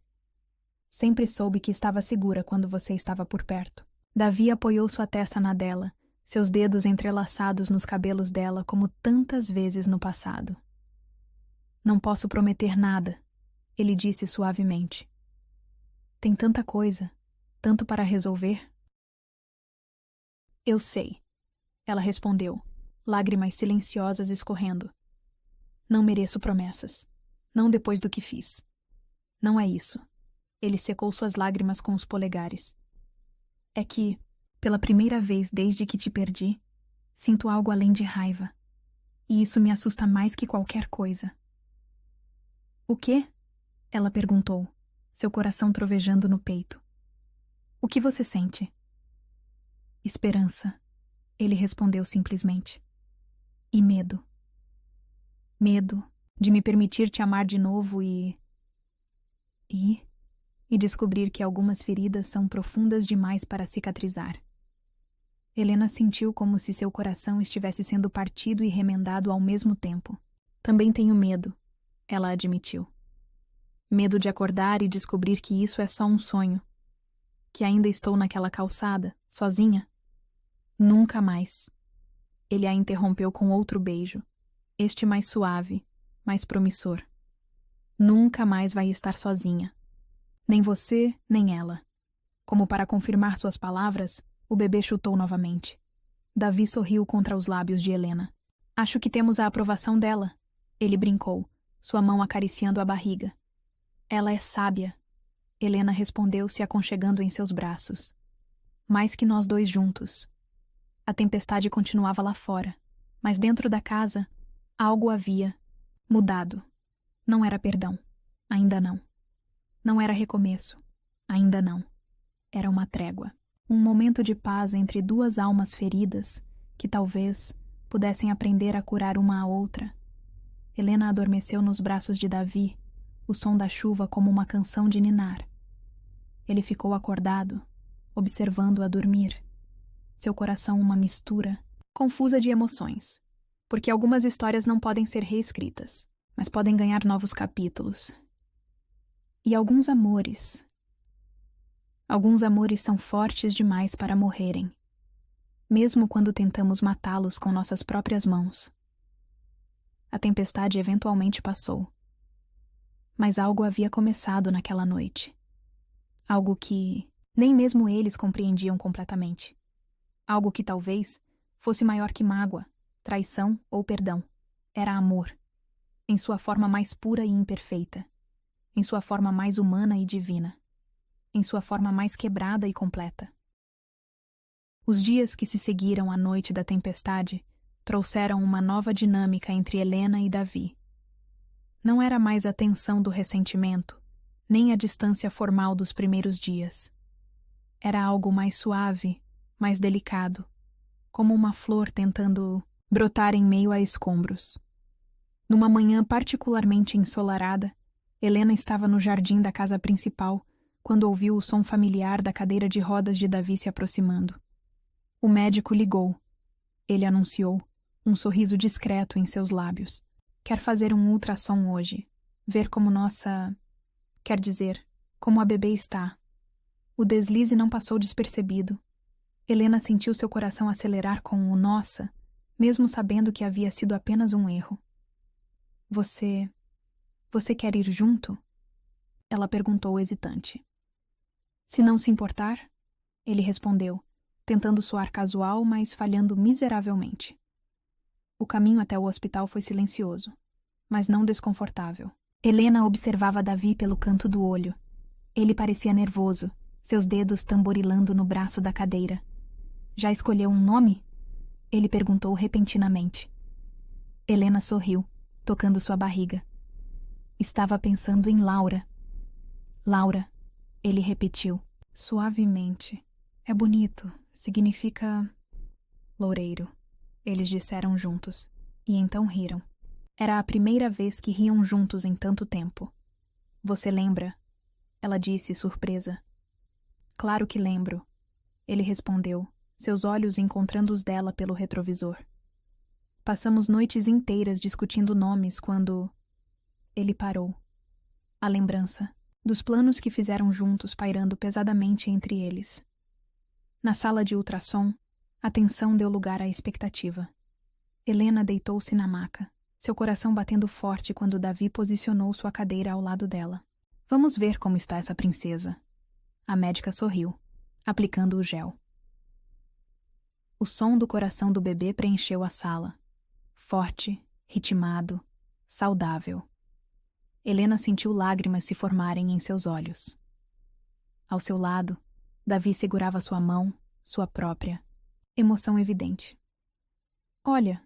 Sempre soube que estava segura quando você estava por perto. Davi apoiou sua testa na dela, seus dedos entrelaçados nos cabelos dela como tantas vezes no passado. Não posso prometer nada, ele disse suavemente. Tem tanta coisa, tanto para resolver. Eu sei, ela respondeu, lágrimas silenciosas escorrendo. Não mereço promessas. Não depois do que fiz. Não é isso. Ele secou suas lágrimas com os polegares. É que, pela primeira vez desde que te perdi, sinto algo além de raiva. E isso me assusta mais que qualquer coisa. O quê? Ela perguntou, seu coração trovejando no peito. O que você sente? Esperança, ele respondeu simplesmente. E medo. Medo de me permitir te amar de novo e descobrir que algumas feridas são profundas demais para cicatrizar. Helena sentiu como se seu coração estivesse sendo partido e remendado ao mesmo tempo. Também tenho medo, ela admitiu. Medo de acordar e descobrir que isso é só um sonho. Que ainda estou naquela calçada, sozinha. Nunca mais. Ele a interrompeu com outro beijo, este mais suave, mais promissor. Nunca mais vai estar sozinha. Nem você, nem ela. Como para confirmar suas palavras, o bebê chutou novamente. Davi sorriu contra os lábios de Helena. Acho que temos a aprovação dela. Ele brincou, sua mão acariciando a barriga. Ela é sábia. Helena respondeu se aconchegando em seus braços. Mais que nós dois juntos. A tempestade continuava lá fora, mas dentro da casa, algo havia mudado. Não era perdão. Ainda não. Não era recomeço. Ainda não. Era uma trégua. Um momento de paz entre duas almas feridas que talvez pudessem aprender a curar uma a outra. Helena adormeceu nos braços de Davi, o som da chuva como uma canção de ninar. Ele ficou acordado, observando-a dormir. Seu coração uma mistura confusa de emoções, porque algumas histórias não podem ser reescritas, mas podem ganhar novos capítulos. E alguns amores são fortes demais para morrerem, mesmo quando tentamos matá-los com nossas próprias mãos. A tempestade eventualmente passou, mas algo havia começado naquela noite. Algo que nem mesmo eles compreendiam completamente. Algo que talvez fosse maior que mágoa, traição ou perdão. Era amor, em sua forma mais pura e imperfeita, em sua forma mais humana e divina, em sua forma mais quebrada e completa. Os dias que se seguiram à noite da tempestade trouxeram uma nova dinâmica entre Helena e Davi. Não era mais a tensão do ressentimento, nem a distância formal dos primeiros dias. Era algo mais suave, mais delicado, como uma flor tentando brotar em meio a escombros. Numa manhã particularmente ensolarada, Helena estava no jardim da casa principal quando ouviu o som familiar da cadeira de rodas de Davi se aproximando. O médico ligou. Ele anunciou, um sorriso discreto em seus lábios. Quer fazer um ultrassom hoje, ver como quer dizer, como a bebê está. O deslize não passou despercebido. Helena sentiu seu coração acelerar com o nossa, mesmo sabendo que havia sido apenas um erro. Você quer ir junto? Ela perguntou hesitante. Se não se importar, ele respondeu, tentando soar casual, mas falhando miseravelmente. O caminho até o hospital foi silencioso, mas não desconfortável. Helena observava Davi pelo canto do olho. Ele parecia nervoso, seus dedos tamborilando no braço da cadeira. Já escolheu um nome? Ele perguntou repentinamente. Helena sorriu, tocando sua barriga. Estava pensando em Laura. Laura, ele repetiu, suavemente. É bonito, significa loureiro. Eles disseram juntos, e então riram. Era a primeira vez que riam juntos em tanto tempo. Você lembra? Ela disse, surpresa. Claro que lembro, ele respondeu, seus olhos encontrando os dela pelo retrovisor. Passamos noites inteiras discutindo nomes quando... Ele parou. A lembrança dos planos que fizeram juntos pairando pesadamente entre eles. Na sala de ultrassom, a tensão deu lugar à expectativa. Helena deitou-se na maca, seu coração batendo forte quando Davi posicionou sua cadeira ao lado dela. Vamos ver como está essa princesa. A médica sorriu, aplicando o gel. O som do coração do bebê preencheu a sala. Forte, ritmado, saudável. Helena sentiu lágrimas se formarem em seus olhos. Ao seu lado, Davi segurava sua mão, sua própria. Emoção evidente. Olha,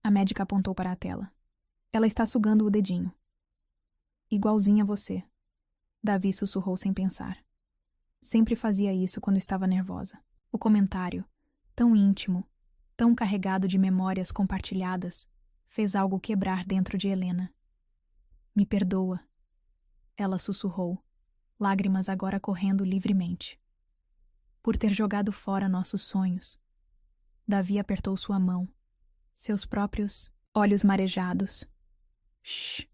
a médica apontou para a tela. Ela está sugando o dedinho. Igualzinha a você. Davi sussurrou sem pensar. Sempre fazia isso quando estava nervosa. O comentário, tão íntimo, tão carregado de memórias compartilhadas, fez algo quebrar dentro de Helena. Me perdoa. Ela sussurrou, lágrimas agora correndo livremente. Por ter jogado fora nossos sonhos. Davi apertou sua mão, seus próprios olhos marejados. Shh,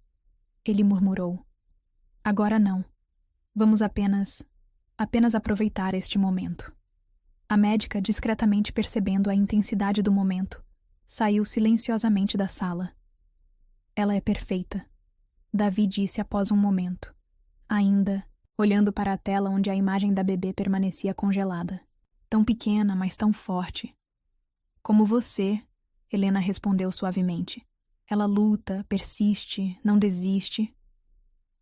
ele murmurou. Agora não. Vamos apenas aproveitar este momento. A médica, discretamente percebendo a intensidade do momento, saiu silenciosamente da sala. Ela é perfeita, Davi disse após um momento, ainda olhando para a tela onde a imagem da bebê permanecia congelada. Tão pequena, mas tão forte. Como você, Helena respondeu suavemente. Ela luta, persiste, não desiste.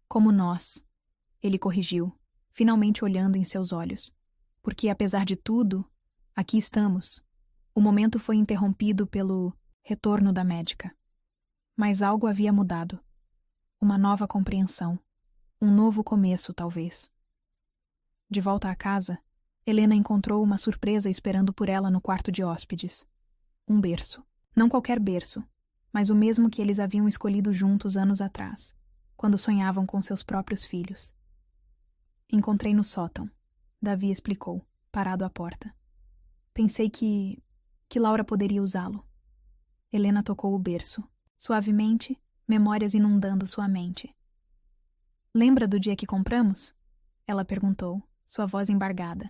Como nós, ele corrigiu, finalmente olhando em seus olhos. Porque, apesar de tudo, aqui estamos. O momento foi interrompido pelo retorno da médica. Mas algo havia mudado. Uma nova compreensão. Um novo começo, talvez. De volta à casa, Helena encontrou uma surpresa esperando por ela no quarto de hóspedes. Um berço. Não qualquer berço, mas o mesmo que eles haviam escolhido juntos anos atrás, quando sonhavam com seus próprios filhos. Encontrei no sótão, Davi explicou, parado à porta. Pensei que Laura poderia usá-lo. Helena tocou o berço. Suavemente, memórias inundando sua mente. Lembra do dia que compramos? Ela perguntou, sua voz embargada.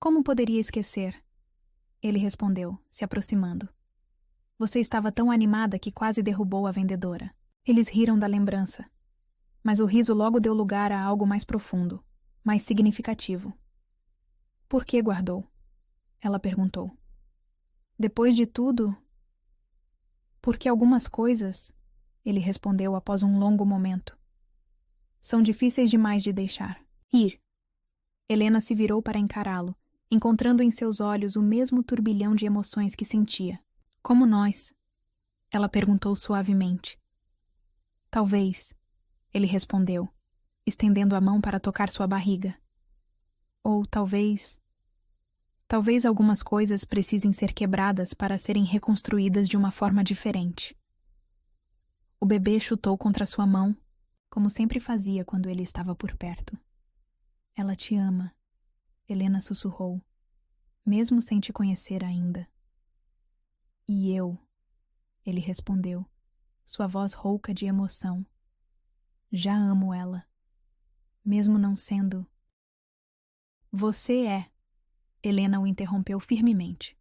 Como poderia esquecer? Ele respondeu, se aproximando. Você estava tão animada que quase derrubou a vendedora. Eles riram da lembrança. Mas o riso logo deu lugar a algo mais profundo, mais significativo. Por que guardou? Ela perguntou. Depois de tudo... Porque algumas coisas, ele respondeu após um longo momento, são difíceis demais de deixar. Ir. Helena se virou para encará-lo, encontrando em seus olhos o mesmo turbilhão de emoções que sentia. Como nós? Ela perguntou suavemente. Talvez, ele respondeu, estendendo a mão para tocar sua barriga. Ou talvez algumas coisas precisem ser quebradas para serem reconstruídas de uma forma diferente. O bebê chutou contra sua mão, como sempre fazia quando ele estava por perto. Ela te ama, Helena sussurrou, mesmo sem te conhecer ainda. E eu, ele respondeu, sua voz rouca de emoção. Já amo ela, mesmo não sendo... Você é... Helena o interrompeu firmemente.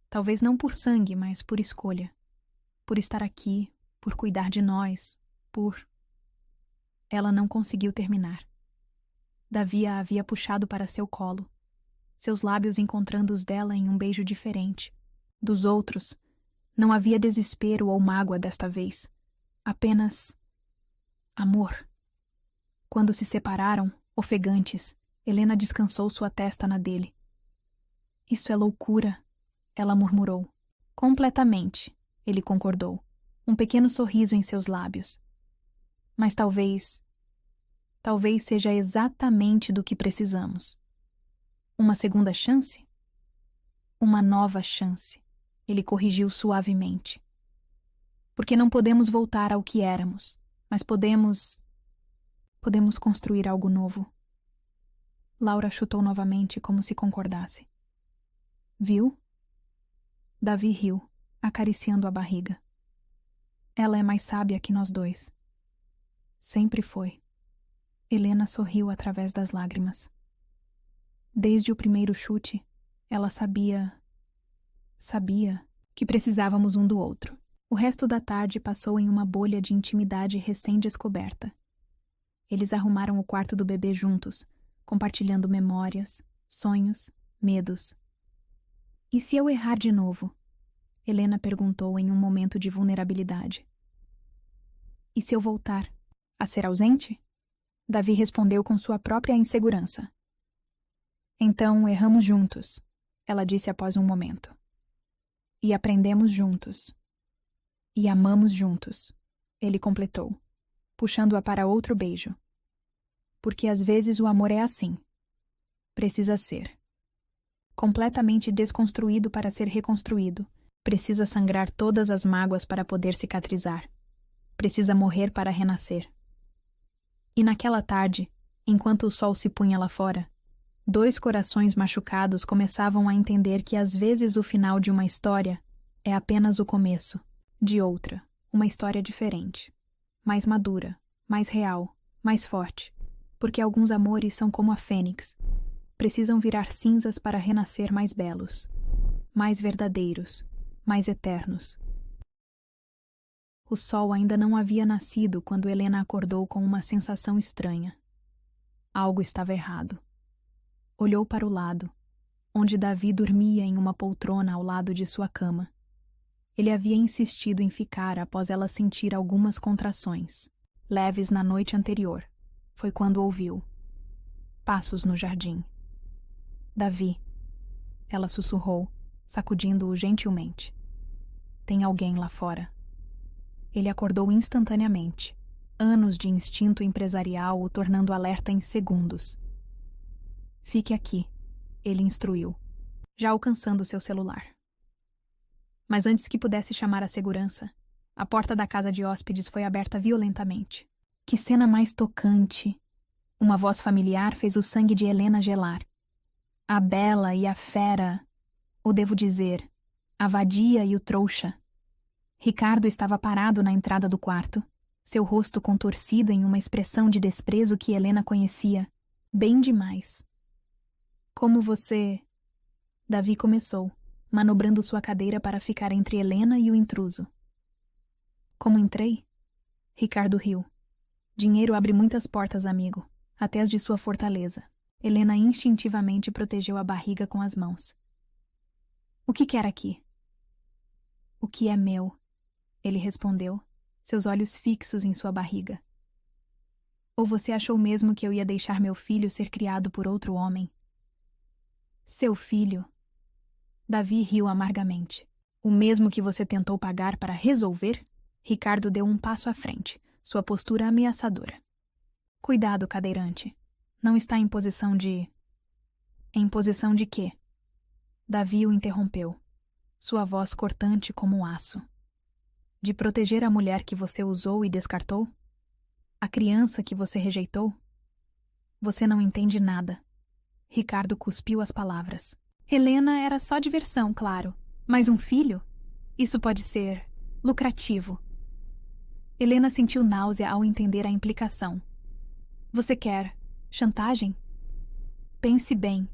Talvez não por sangue, mas por escolha. Por estar aqui, por cuidar de nós, por... Ela não conseguiu terminar. Davi a havia puxado para seu colo, seus lábios encontrando os dela em um beijo diferente. Dos outros, não havia desespero ou mágoa desta vez. Apenas... amor. Quando se separaram, ofegantes, Helena descansou sua testa na dele. Isso é loucura, ela murmurou. Completamente, ele concordou, um pequeno sorriso em seus lábios. Mas talvez seja exatamente do que precisamos. Uma segunda chance? Uma nova chance, ele corrigiu suavemente. Porque não podemos voltar ao que éramos, mas podemos construir algo novo. Laura chutou novamente como se concordasse. Viu? Davi riu, acariciando a barriga. Ela é mais sábia que nós dois. Sempre foi. Helena sorriu através das lágrimas. Desde o primeiro chute, ela sabia que precisávamos um do outro. O resto da tarde passou em uma bolha de intimidade recém-descoberta. Eles arrumaram o quarto do bebê juntos, compartilhando memórias, sonhos, medos. E se eu errar de novo? Helena perguntou em um momento de vulnerabilidade. E se eu voltar a ser ausente? Davi respondeu com sua própria insegurança. Então erramos juntos, ela disse após um momento. E aprendemos juntos. E amamos juntos, ele completou, puxando-a para outro beijo. Porque às vezes o amor é assim. Precisa ser. Completamente desconstruído para ser reconstruído. Precisa sangrar todas as mágoas para poder cicatrizar. Precisa morrer para renascer. E naquela tarde, enquanto o sol se punha lá fora, 2 corações machucados começavam a entender que às vezes o final de uma história é apenas o começo de outra, uma história diferente, mais madura, mais real, mais forte. Porque alguns amores são como a fênix. Precisam virar cinzas para renascer mais belos, mais verdadeiros, mais eternos. O sol ainda não havia nascido quando Helena acordou com uma sensação estranha. Algo estava errado. Olhou para o lado, onde Davi dormia em uma poltrona ao lado de sua cama. Ele havia insistido em ficar após ela sentir algumas contrações, leves na noite anterior. Foi quando ouviu passos no jardim. Davi, ela sussurrou, sacudindo-o gentilmente. Tem alguém lá fora. Ele acordou instantaneamente, Anos de instinto empresarial o tornando alerta em segundos. Fique aqui, ele instruiu, já alcançando seu celular. Mas antes que pudesse chamar a segurança, a porta da casa de hóspedes foi aberta violentamente. Que cena mais tocante! Uma voz familiar fez o sangue de Helena gelar. A bela e a fera, ou devo dizer, a vadia e o trouxa. Ricardo estava parado na entrada do quarto, seu rosto contorcido em uma expressão de desprezo que Helena conhecia, bem demais. Como você... Davi começou, manobrando sua cadeira para ficar entre Helena e o intruso. Como entrei? Ricardo riu. Dinheiro abre muitas portas, amigo, até as de sua fortaleza. Helena instintivamente protegeu a barriga com as mãos. O que quer aqui? O que é meu? Ele respondeu, seus olhos fixos em sua barriga. Ou você achou mesmo que eu ia deixar meu filho ser criado por outro homem? Seu filho? Davi riu amargamente. O mesmo que você tentou pagar para resolver? Ricardo deu um passo à frente, sua postura ameaçadora. Cuidado, cadeirante. Não está em posição de... Em posição de quê? Davi o interrompeu, sua voz cortante como aço. De proteger a mulher que você usou e descartou? A criança que você rejeitou? Você não entende nada. Ricardo cuspiu as palavras. Helena era só diversão, claro. Mas um filho? Isso pode ser lucrativo. Helena sentiu náusea ao entender a implicação. Você quer chantagem? Pense bem.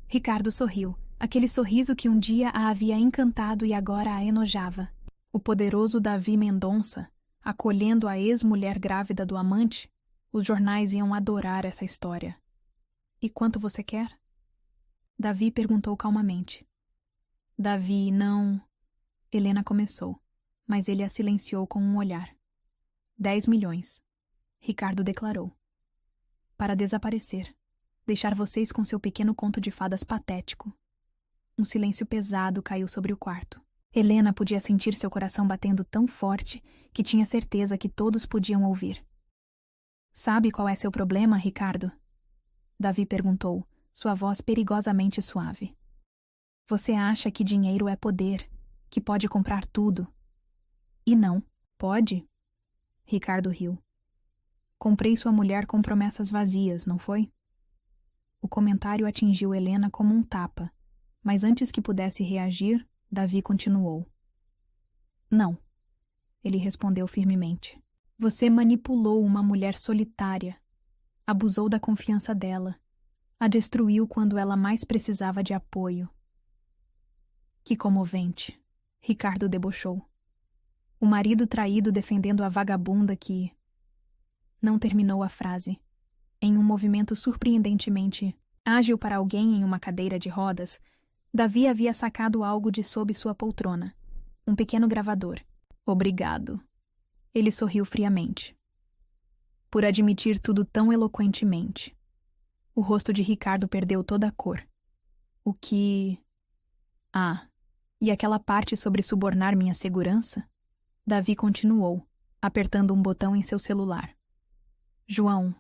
Ricardo sorriu, aquele sorriso que um dia a havia encantado e agora a enojava. O poderoso Davi Mendonça, acolhendo a ex-mulher grávida do amante, os jornais iam adorar essa história. E quanto você quer? Davi perguntou calmamente. Davi, não... Helena começou, mas ele a silenciou com um olhar. 10 milhões, Ricardo declarou. Para desaparecer, deixar vocês com seu pequeno conto de fadas patético. Um silêncio pesado caiu sobre o quarto. Helena podia sentir seu coração batendo tão forte que tinha certeza que todos podiam ouvir. Sabe qual é seu problema, Ricardo? Davi perguntou, sua voz perigosamente suave. Você acha que dinheiro é poder, que pode comprar tudo. E não, pode? Ricardo riu. Comprei sua mulher com promessas vazias, não foi? O comentário atingiu Helena como um tapa, mas antes que pudesse reagir, Davi continuou. Não, ele respondeu firmemente. Você manipulou uma mulher solitária, abusou da confiança dela, a destruiu quando ela mais precisava de apoio. Que comovente, Ricardo debochou. O marido traído defendendo a vagabunda que... Não terminou a frase. Em um movimento surpreendentemente ágil para alguém em uma cadeira de rodas, Davi havia sacado algo de sob sua poltrona. Um pequeno gravador. Obrigado. Ele sorriu friamente. Por admitir tudo tão eloquentemente. O rosto de Ricardo perdeu toda a cor. O que... Ah, e aquela parte sobre subornar minha segurança? Davi continuou, apertando um botão em seu celular. João,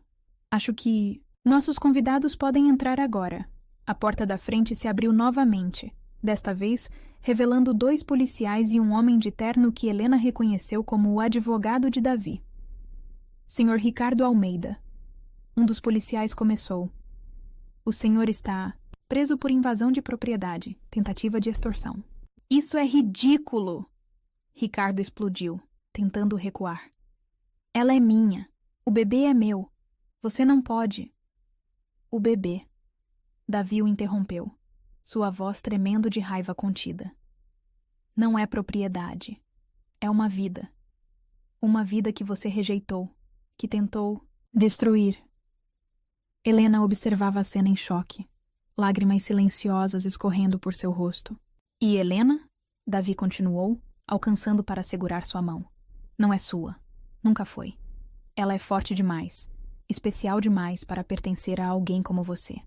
acho que... Nossos convidados podem entrar agora. A porta da frente se abriu novamente, desta vez revelando 2 policiais e um homem de terno que Helena reconheceu como o advogado de Davi. Senhor Ricardo Almeida. Um dos policiais começou. O senhor está preso por invasão de propriedade, tentativa de extorsão. Isso é ridículo! Ricardo explodiu, tentando recuar. Ela é minha. O bebê é meu. Você não pode. O bebê. Davi o interrompeu, sua voz tremendo de raiva contida. Não é propriedade. É uma vida. Uma vida que você rejeitou, que tentou destruir. Helena observava a cena em choque, lágrimas silenciosas escorrendo por seu rosto. E Helena? Davi continuou, alcançando para segurar sua mão. Não é sua. Nunca foi. Ela é forte demais, especial demais para pertencer a alguém como você.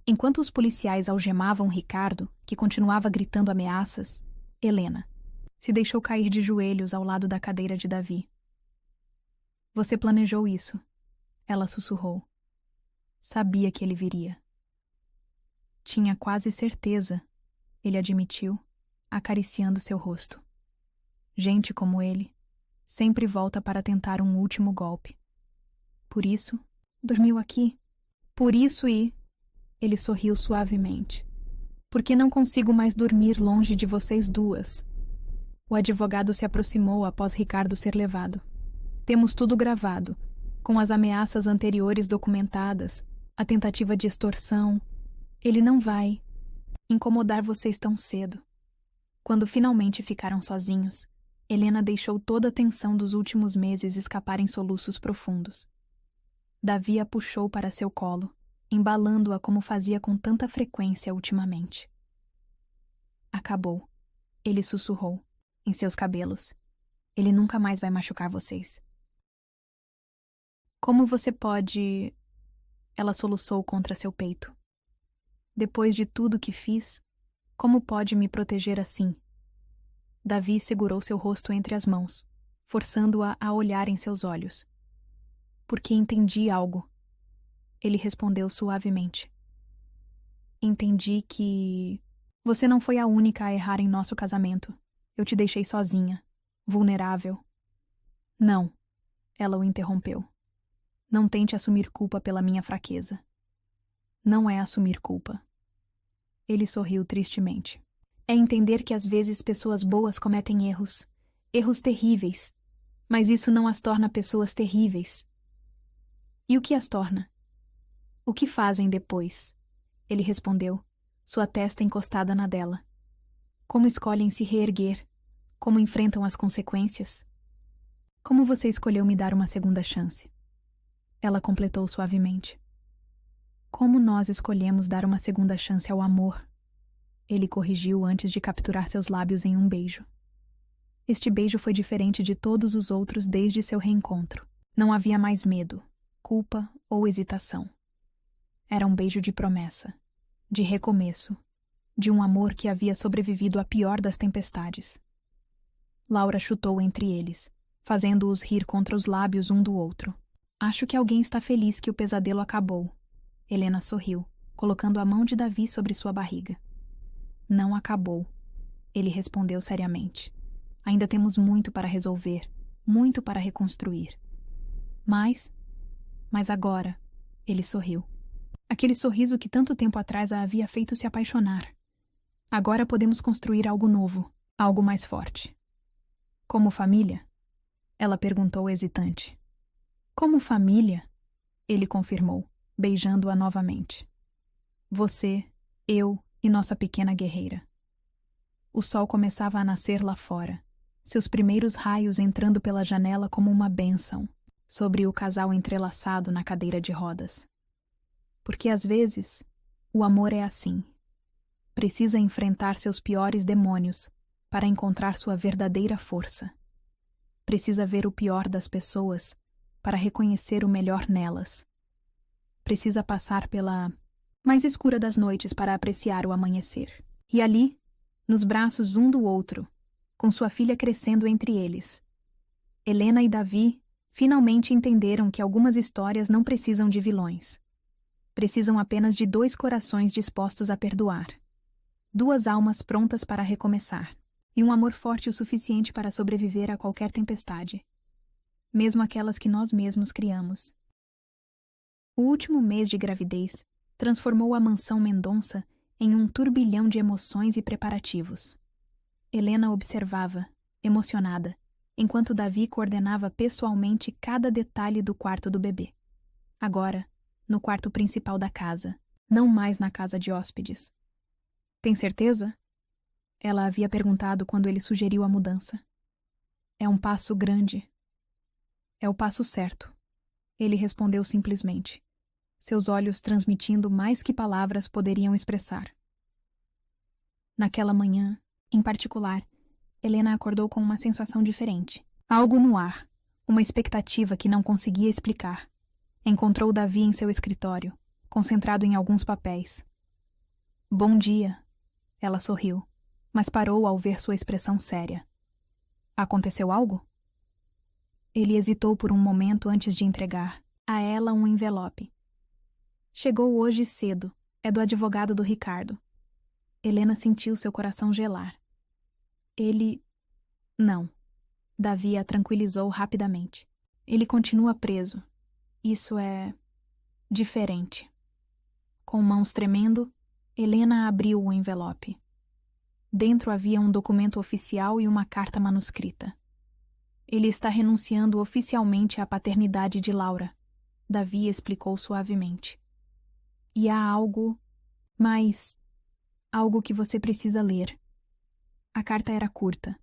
Enquanto os policiais algemavam Ricardo, que continuava gritando ameaças, Helena se deixou cair de joelhos ao lado da cadeira de Davi. Você planejou isso, ela sussurrou. Sabia que ele viria. Tinha quase certeza, ele admitiu, acariciando seu rosto. Gente como ele sempre volta para tentar um último golpe. Por isso, dormiu aqui. Por isso ele sorriu suavemente. Porque não consigo mais dormir longe de vocês duas. O advogado se aproximou após Ricardo ser levado. Temos tudo gravado, com as ameaças anteriores documentadas, a tentativa de extorsão. Ele não vai incomodar vocês tão cedo. Quando finalmente ficaram sozinhos, Helena deixou toda a tensão dos últimos meses escapar em soluços profundos. Davi a puxou para seu colo, embalando-a como fazia com tanta frequência ultimamente. Acabou, ele sussurrou, em seus cabelos. Ele nunca mais vai machucar vocês. Como você pode... Ela soluçou contra seu peito. Depois de tudo que fiz, como pode me proteger assim? Davi segurou seu rosto entre as mãos, forçando-a a olhar em seus olhos. Porque entendi algo. Ele respondeu suavemente. Entendi que... Você não foi a única a errar em nosso casamento. Eu te deixei sozinha, vulnerável. Não, ela o interrompeu. Não tente assumir culpa pela minha fraqueza. Não é assumir culpa. Ele sorriu tristemente. É entender que às vezes pessoas boas cometem erros. Erros terríveis. Mas isso não as torna pessoas terríveis. E o que as torna? O que fazem depois? Ele respondeu, sua testa encostada na dela. Como escolhem se reerguer? Como enfrentam as consequências? Como você escolheu me dar uma segunda chance? Ela completou suavemente. Como nós escolhemos dar uma segunda chance ao amor? Ele corrigiu antes de capturar seus lábios em um beijo. Este beijo foi diferente de todos os outros desde seu reencontro. Não havia mais medo, culpa ou hesitação. Era um beijo de promessa, de recomeço, de um amor que havia sobrevivido à pior das tempestades. Laura chutou entre eles, fazendo-os rir contra os lábios um do outro. Acho que alguém está feliz que o pesadelo acabou. Helena sorriu, colocando a mão de Davi sobre sua barriga. Não acabou, ele respondeu seriamente. Ainda temos muito para resolver, muito para reconstruir. Mas agora, ele sorriu. Aquele sorriso que tanto tempo atrás a havia feito se apaixonar. Agora podemos construir algo novo, algo mais forte. Como família? Ela perguntou hesitante. Como família? Ele confirmou, beijando-a novamente. Você, eu e nossa pequena guerreira. O sol começava a nascer lá fora, seus primeiros raios entrando pela janela como uma bênção, sobre o casal entrelaçado na cadeira de rodas. Porque às vezes, o amor é assim. Precisa enfrentar seus piores demônios para encontrar sua verdadeira força. Precisa ver o pior das pessoas para reconhecer o melhor nelas. Precisa passar pela mais escura das noites para apreciar o amanhecer. E ali, nos braços um do outro, com sua filha crescendo entre eles, Helena e Davi finalmente entenderam que algumas histórias não precisam de vilões. Precisam apenas de dois corações dispostos a perdoar. Duas almas prontas para recomeçar. E um amor forte o suficiente para sobreviver a qualquer tempestade. Mesmo aquelas que nós mesmos criamos. O último mês de gravidez transformou a mansão Mendonça em um turbilhão de emoções e preparativos. Helena observava, emocionada, enquanto Davi coordenava pessoalmente cada detalhe do quarto do bebê. Agora, no quarto principal da casa, não mais na casa de hóspedes. Tem certeza? Ela havia perguntado quando ele sugeriu a mudança. É um passo grande. É o passo certo. Ele respondeu simplesmente, seus olhos transmitindo mais que palavras poderiam expressar. Naquela manhã, em particular, Helena acordou com uma sensação diferente. Algo no ar, uma expectativa que não conseguia explicar. Encontrou Davi em seu escritório, concentrado em alguns papéis. Bom dia, ela sorriu, mas parou ao ver sua expressão séria. Aconteceu algo? Ele hesitou por um momento antes de entregar a ela um envelope. Chegou hoje cedo. É do advogado do Ricardo. Helena sentiu seu coração gelar. Ele... Não. Davi a tranquilizou rapidamente. Ele continua preso. Isso é... diferente. Com mãos tremendo, Helena abriu o envelope. Dentro havia um documento oficial e uma carta manuscrita. Ele está renunciando oficialmente à paternidade de Laura, Davi explicou suavemente. E há algo mais... algo que você precisa ler. A carta era curta,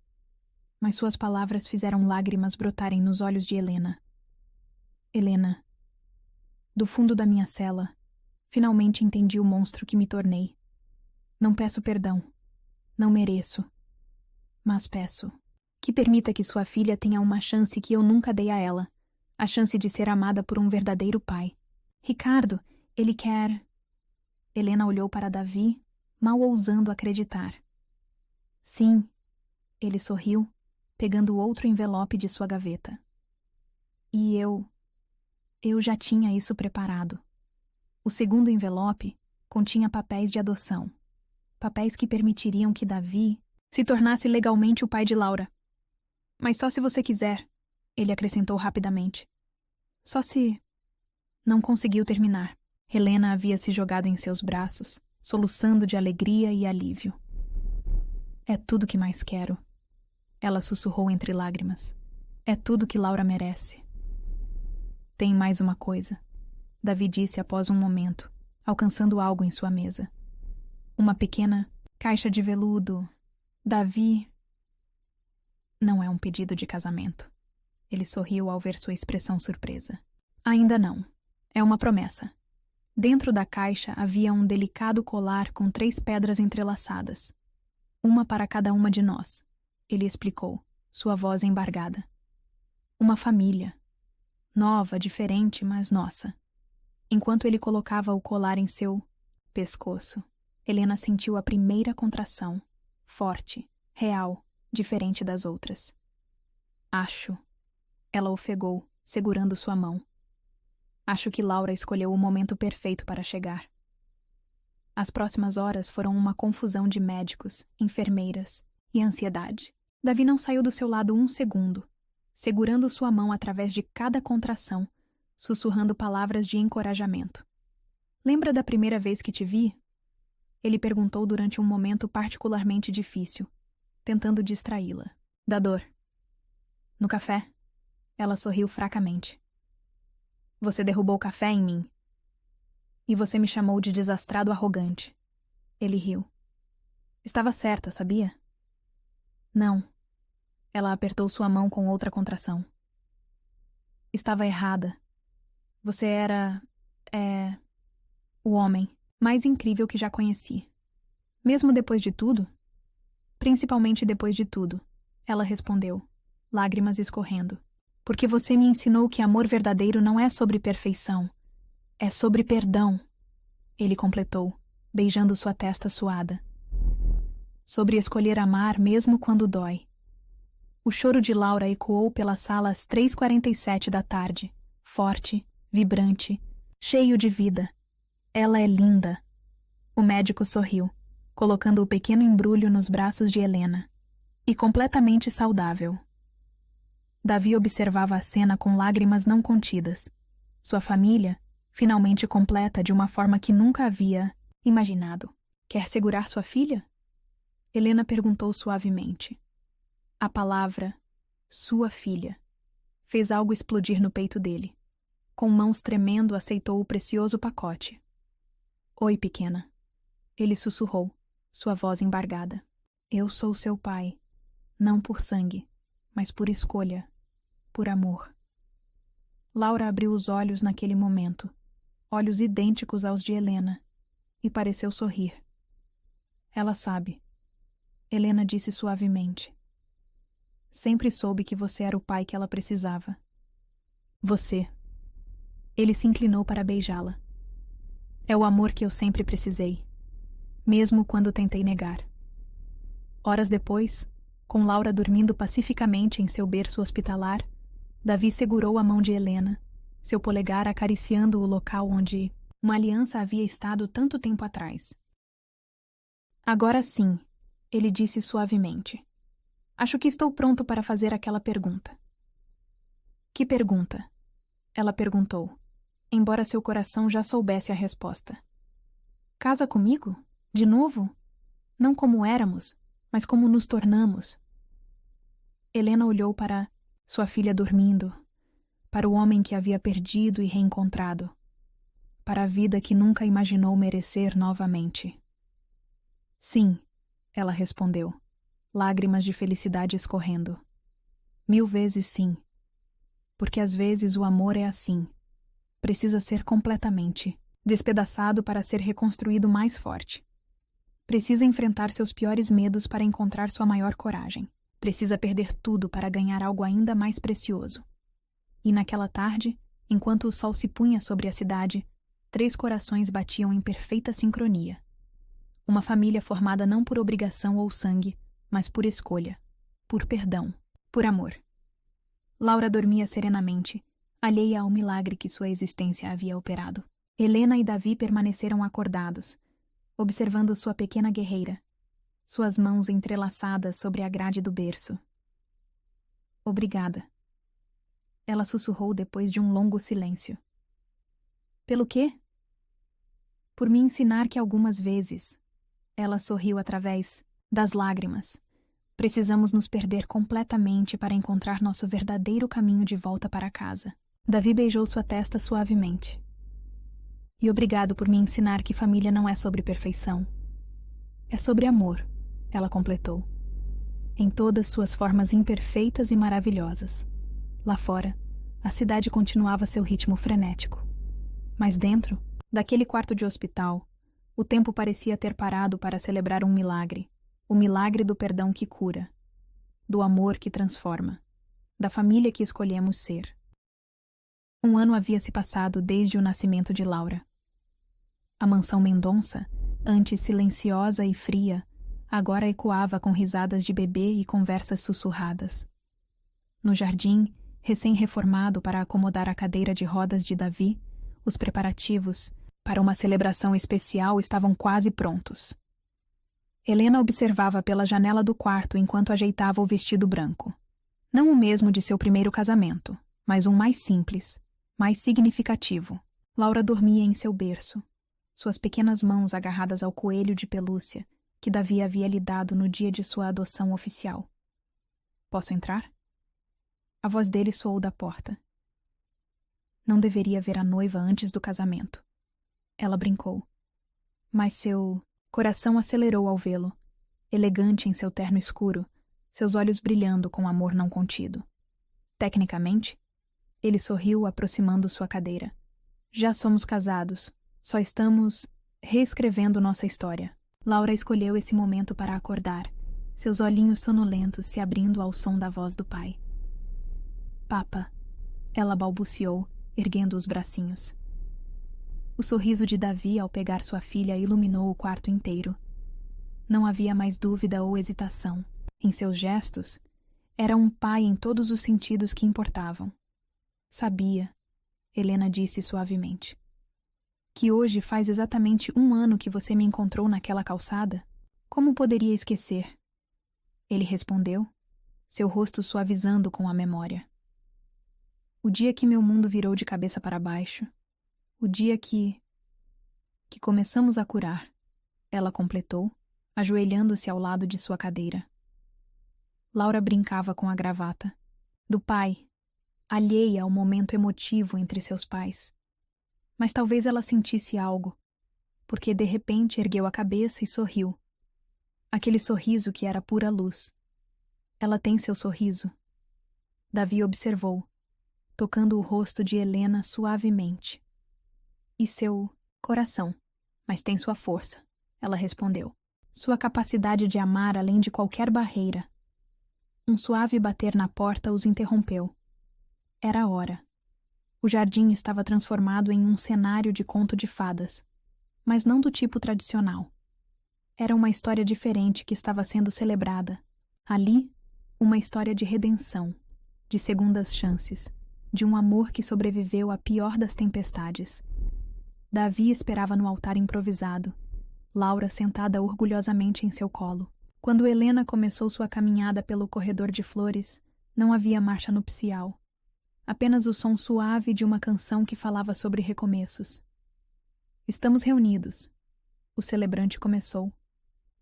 mas suas palavras fizeram lágrimas brotarem nos olhos de Helena. Helena, do fundo da minha cela, finalmente entendi o monstro que me tornei. Não peço perdão. Não mereço. Mas peço que permita que sua filha tenha uma chance que eu nunca dei a ela. A chance de ser amada por um verdadeiro pai. Ricardo, ele quer... Helena olhou para Davi, mal ousando acreditar. Sim, ele sorriu, pegando outro envelope de sua gaveta. E eu já tinha isso preparado. O segundo envelope continha papéis de adoção. Papéis que permitiriam que Davi se tornasse legalmente o pai de Laura. Mas só se você quiser, ele acrescentou rapidamente. Só se... Não conseguiu terminar. Helena havia se jogado em seus braços, soluçando de alegria e alívio. É tudo que mais quero. Ela sussurrou entre lágrimas. É tudo que Laura merece. Tem mais uma coisa, Davi disse após um momento, alcançando algo em sua mesa. Uma pequena caixa de veludo. Davi... Não é um pedido de casamento. Ele sorriu ao ver sua expressão surpresa. Ainda não. É uma promessa. Dentro da caixa havia um delicado colar com 3 pedras entrelaçadas. Uma para cada uma de nós, ele explicou, sua voz embargada. Uma família. Nova, diferente, mas nossa. Enquanto ele colocava o colar em seu pescoço, Helena sentiu a primeira contração, forte, real, diferente das outras. Acho. Ela ofegou, segurando sua mão. Acho que Laura escolheu o momento perfeito para chegar. As próximas horas foram uma confusão de médicos, enfermeiras e ansiedade. Davi não saiu do seu lado um segundo, segurando sua mão através de cada contração, sussurrando palavras de encorajamento. Lembra da primeira vez que te vi? Ele perguntou durante um momento particularmente difícil, tentando distraí-la. Da dor. No café? Ela sorriu fracamente. Você derrubou o café em mim. E você me chamou de desastrado arrogante. Ele riu. Estava certa, sabia? Não. Ela apertou sua mão com outra contração. Estava errada. Você era... o homem mais incrível que já conheci. Mesmo depois de tudo? Principalmente depois de tudo, ela respondeu, lágrimas escorrendo. Porque você me ensinou que amor verdadeiro não é sobre perfeição. É sobre perdão. Ele completou, beijando sua testa suada. Sobre escolher amar mesmo quando dói. O choro de Laura ecoou pela sala às 3h47 da tarde, forte, vibrante, cheio de vida. Ela é linda. O médico sorriu, colocando o pequeno embrulho nos braços de Helena. E completamente saudável. Davi observava a cena com lágrimas não contidas. Sua família, finalmente completa de uma forma que nunca havia imaginado. Quer segurar sua filha? Helena perguntou suavemente. A palavra, sua filha, fez algo explodir no peito dele. Com mãos tremendo, aceitou o precioso pacote. Oi, pequena. Ele sussurrou, sua voz embargada. Eu sou seu pai, não por sangue, mas por escolha, por amor. Laura abriu os olhos naquele momento, olhos idênticos aos de Helena, e pareceu sorrir. Ela sabe. Helena disse suavemente. Sempre soube que você era o pai que ela precisava. Você. Ele se inclinou para beijá-la. É o amor que eu sempre precisei, mesmo quando tentei negar. Horas depois, com Laura dormindo pacificamente em seu berço hospitalar, Davi segurou a mão de Helena, seu polegar acariciando o local onde uma aliança havia estado tanto tempo atrás. Agora sim, ele disse suavemente. Acho que estou pronto para fazer aquela pergunta. Que pergunta? Ela perguntou, embora seu coração já soubesse a resposta. Casa comigo? De novo? Não como éramos, mas como nos tornamos. Helena olhou para sua filha dormindo, para o homem que havia perdido e reencontrado, para a vida que nunca imaginou merecer novamente. Sim, ela respondeu, lágrimas de felicidade escorrendo. 1000 vezes sim. Porque às vezes o amor é assim. Precisa ser completamente despedaçado para ser reconstruído mais forte. Precisa enfrentar seus piores medos para encontrar sua maior coragem. Precisa perder tudo para ganhar algo ainda mais precioso. E naquela tarde, enquanto o sol se punha sobre a cidade, 3 corações batiam em perfeita sincronia. Uma família formada não por obrigação ou sangue, mas por escolha, por perdão, por amor. Laura dormia serenamente, alheia ao milagre que sua existência havia operado. Helena e Davi permaneceram acordados, observando sua pequena guerreira, suas mãos entrelaçadas sobre a grade do berço. Obrigada. Ela sussurrou depois de um longo silêncio. Pelo quê? Por me ensinar que algumas vezes, ela sorriu através das lágrimas, precisamos nos perder completamente para encontrar nosso verdadeiro caminho de volta para casa. Davi beijou sua testa suavemente. E obrigado por me ensinar que família não é sobre perfeição. É sobre amor, ela completou. Em todas suas formas imperfeitas e maravilhosas. Lá fora, a cidade continuava seu ritmo frenético. Mas dentro, daquele quarto de hospital, o tempo parecia ter parado para celebrar um milagre. O milagre do perdão que cura, do amor que transforma, da família que escolhemos ser. 1 ano havia se passado desde o nascimento de Laura. A mansão Mendonça, antes silenciosa e fria, agora ecoava com risadas de bebê e conversas sussurradas. No jardim, recém-reformado para acomodar a cadeira de rodas de Davi, os preparativos para uma celebração especial estavam quase prontos. Helena observava pela janela do quarto enquanto ajeitava o vestido branco. Não o mesmo de seu primeiro casamento, mas um mais simples, mais significativo. Laura dormia em seu berço, suas pequenas mãos agarradas ao coelho de pelúcia que Davi havia lhe dado no dia de sua adoção oficial. Posso entrar? A voz dele soou da porta. Não deveria ver a noiva antes do casamento. Ela brincou. Mas seu coração acelerou ao vê-lo, elegante em seu terno escuro, seus olhos brilhando com amor não contido. Tecnicamente, ele sorriu aproximando sua cadeira. Já somos casados, só estamos reescrevendo nossa história. Laura escolheu esse momento para acordar, seus olhinhos sonolentos se abrindo ao som da voz do pai. Papa, ela balbuciou, erguendo os bracinhos. O sorriso de Davi ao pegar sua filha iluminou o quarto inteiro. Não havia mais dúvida ou hesitação. Em seus gestos, era um pai em todos os sentidos que importavam. Sabia, Helena disse suavemente, que hoje faz exatamente 1 ano que você me encontrou naquela calçada? Como poderia esquecer? Ele respondeu, seu rosto suavizando com a memória. O dia que meu mundo virou de cabeça para baixo. O dia que começamos a curar, ela completou, ajoelhando-se ao lado de sua cadeira. Laura brincava com a gravata. Do pai, alheia ao momento emotivo entre seus pais. Mas talvez ela sentisse algo, porque de repente ergueu a cabeça e sorriu. Aquele sorriso que era pura luz. Ela tem seu sorriso. Davi observou, tocando o rosto de Helena suavemente. E seu coração, mas tem sua força, ela respondeu. Sua capacidade de amar além de qualquer barreira. Um suave bater na porta os interrompeu. Era a hora. O jardim estava transformado em um cenário de conto de fadas, mas não do tipo tradicional. Era uma história diferente que estava sendo celebrada. Ali, uma história de redenção, de segundas chances, de um amor que sobreviveu à pior das tempestades. Davi esperava no altar improvisado, Laura sentada orgulhosamente em seu colo. Quando Helena começou sua caminhada pelo corredor de flores, não havia marcha nupcial. Apenas o som suave de uma canção que falava sobre recomeços. Estamos reunidos. O celebrante começou.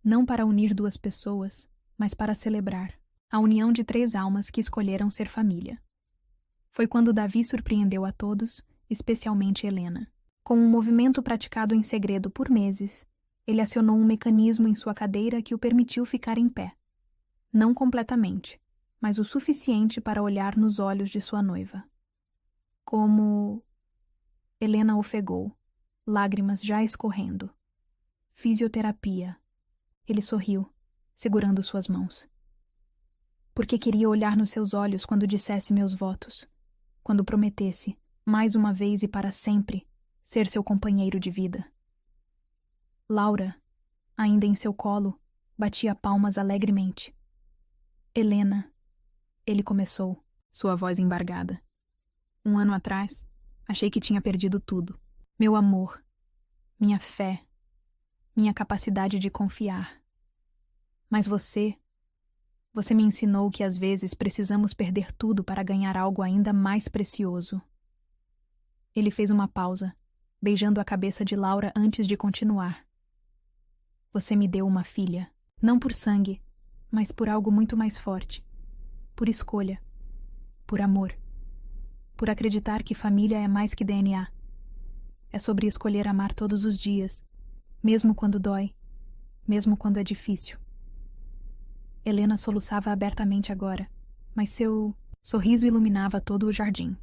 Não para unir duas pessoas, mas para celebrar a união de 3 almas que escolheram ser família. Foi quando Davi surpreendeu a todos, especialmente Helena. Com um movimento praticado em segredo por meses, ele acionou um mecanismo em sua cadeira que o permitiu ficar em pé. Não completamente, mas o suficiente para olhar nos olhos de sua noiva. Como... Helena ofegou, lágrimas já escorrendo. Fisioterapia. Ele sorriu, segurando suas mãos. Porque queria olhar nos seus olhos quando dissesse meus votos, quando prometesse, mais uma vez e para sempre, ser seu companheiro de vida. Laura, ainda em seu colo, batia palmas alegremente. Helena, ele começou, sua voz embargada. 1 ano atrás, achei que tinha perdido tudo. Meu amor, minha fé, minha capacidade de confiar. Mas você me ensinou que às vezes precisamos perder tudo para ganhar algo ainda mais precioso. Ele fez uma pausa, beijando a cabeça de Laura antes de continuar. Você me deu uma filha, não por sangue, mas por algo muito mais forte. Por escolha. Por amor. Por acreditar que família é mais que DNA. É sobre escolher amar todos os dias, mesmo quando dói, mesmo quando é difícil. Helena soluçava abertamente agora, mas seu sorriso iluminava todo o jardim.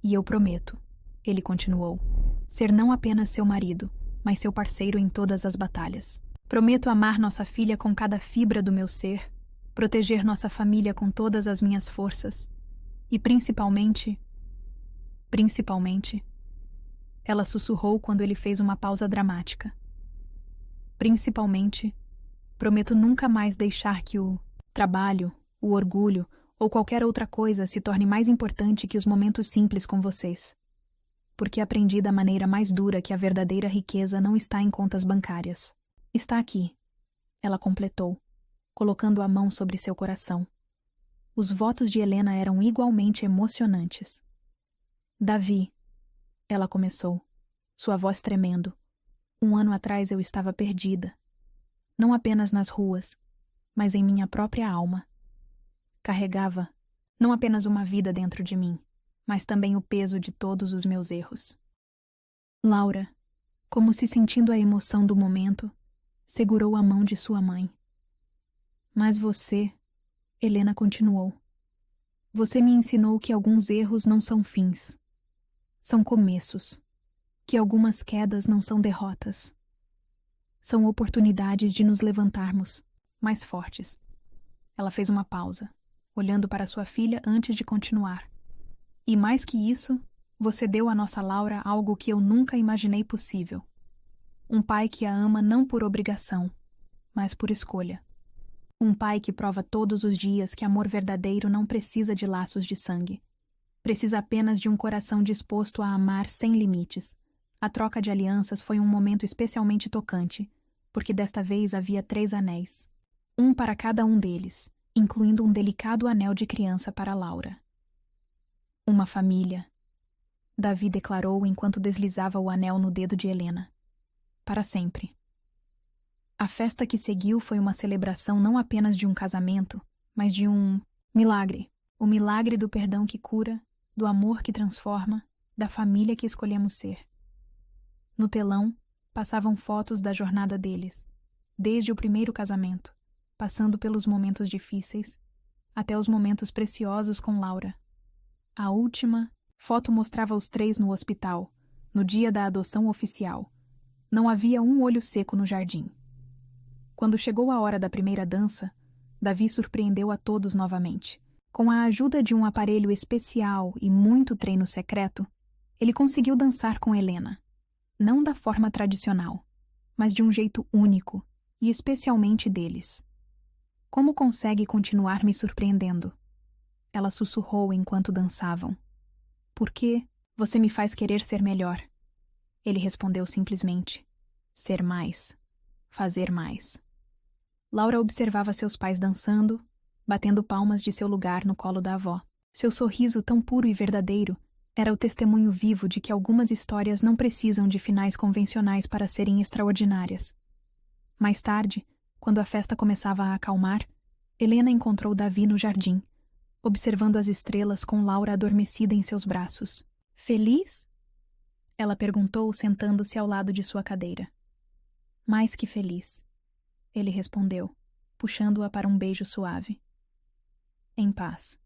E eu prometo, ele continuou, ser não apenas seu marido, mas seu parceiro em todas as batalhas. Prometo amar nossa filha com cada fibra do meu ser, proteger nossa família com todas as minhas forças e principalmente, ela sussurrou quando ele fez uma pausa dramática. Principalmente, prometo nunca mais deixar que o trabalho, o orgulho ou qualquer outra coisa se torne mais importante que os momentos simples com vocês. Porque aprendi da maneira mais dura que a verdadeira riqueza não está em contas bancárias. Está aqui, ela completou, colocando a mão sobre seu coração. Os votos de Helena eram igualmente emocionantes. Davi, ela começou, sua voz tremendo. 1 ano atrás eu estava perdida. Não apenas nas ruas, mas em minha própria alma. Carregava não apenas uma vida dentro de mim, mas também o peso de todos os meus erros. Laura, como se sentindo a emoção do momento, segurou a mão de sua mãe. Mas você, Helena continuou, você me ensinou que alguns erros não são fins. São começos, que algumas quedas não são derrotas. São oportunidades de nos levantarmos, mais fortes. Ela fez uma pausa, olhando para sua filha antes de continuar. E mais que isso, você deu à nossa Laura algo que eu nunca imaginei possível. Um pai que a ama não por obrigação, mas por escolha. Um pai que prova todos os dias que amor verdadeiro não precisa de laços de sangue. Precisa apenas de um coração disposto a amar sem limites. A troca de alianças foi um momento especialmente tocante, porque desta vez havia 3 anéis. Um para cada um deles, incluindo um delicado anel de criança para Laura. Uma família, Davi declarou enquanto deslizava o anel no dedo de Helena. Para sempre. A festa que seguiu foi uma celebração não apenas de um casamento, mas de um milagre. O milagre do perdão que cura, do amor que transforma, da família que escolhemos ser. No telão, passavam fotos da jornada deles, desde o primeiro casamento, passando pelos momentos difíceis, até os momentos preciosos com Laura. A última foto mostrava os 3 no hospital, no dia da adoção oficial. Não havia um olho seco no jardim. Quando chegou a hora da primeira dança, Davi surpreendeu a todos novamente. Com a ajuda de um aparelho especial e muito treino secreto, ele conseguiu dançar com Helena. Não da forma tradicional, mas de um jeito único e especialmente deles. Como consegue continuar me surpreendendo? ela sussurrou enquanto dançavam. Por que você me faz querer ser melhor? Ele respondeu simplesmente. Ser mais. Fazer mais. Laura observava seus pais dançando, batendo palmas de seu lugar no colo da avó. Seu sorriso tão puro e verdadeiro era o testemunho vivo de que algumas histórias não precisam de finais convencionais para serem extraordinárias. Mais tarde, quando a festa começava a acalmar, Helena encontrou Davi no jardim, observando as estrelas com Laura adormecida em seus braços. Feliz? Ela perguntou, sentando-se ao lado de sua cadeira. Mais que feliz, ele respondeu, puxando-a para um beijo suave. Em paz.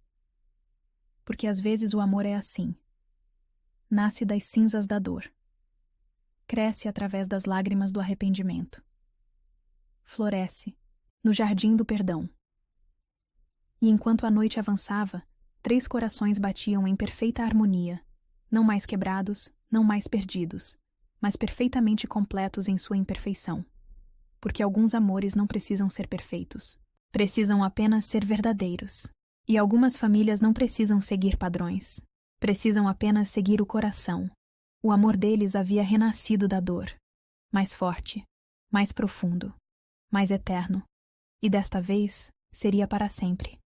Porque às vezes o amor é assim. Nasce das cinzas da dor. Cresce através das lágrimas do arrependimento. Floresce no jardim do perdão. E enquanto a noite avançava, 3 corações batiam em perfeita harmonia, não mais quebrados, não mais perdidos, mas perfeitamente completos em sua imperfeição. Porque alguns amores não precisam ser perfeitos. Precisam apenas ser verdadeiros. E algumas famílias não precisam seguir padrões. Precisam apenas seguir o coração. O amor deles havia renascido da dor. Mais forte, mais profundo, mais eterno. E desta vez, seria para sempre.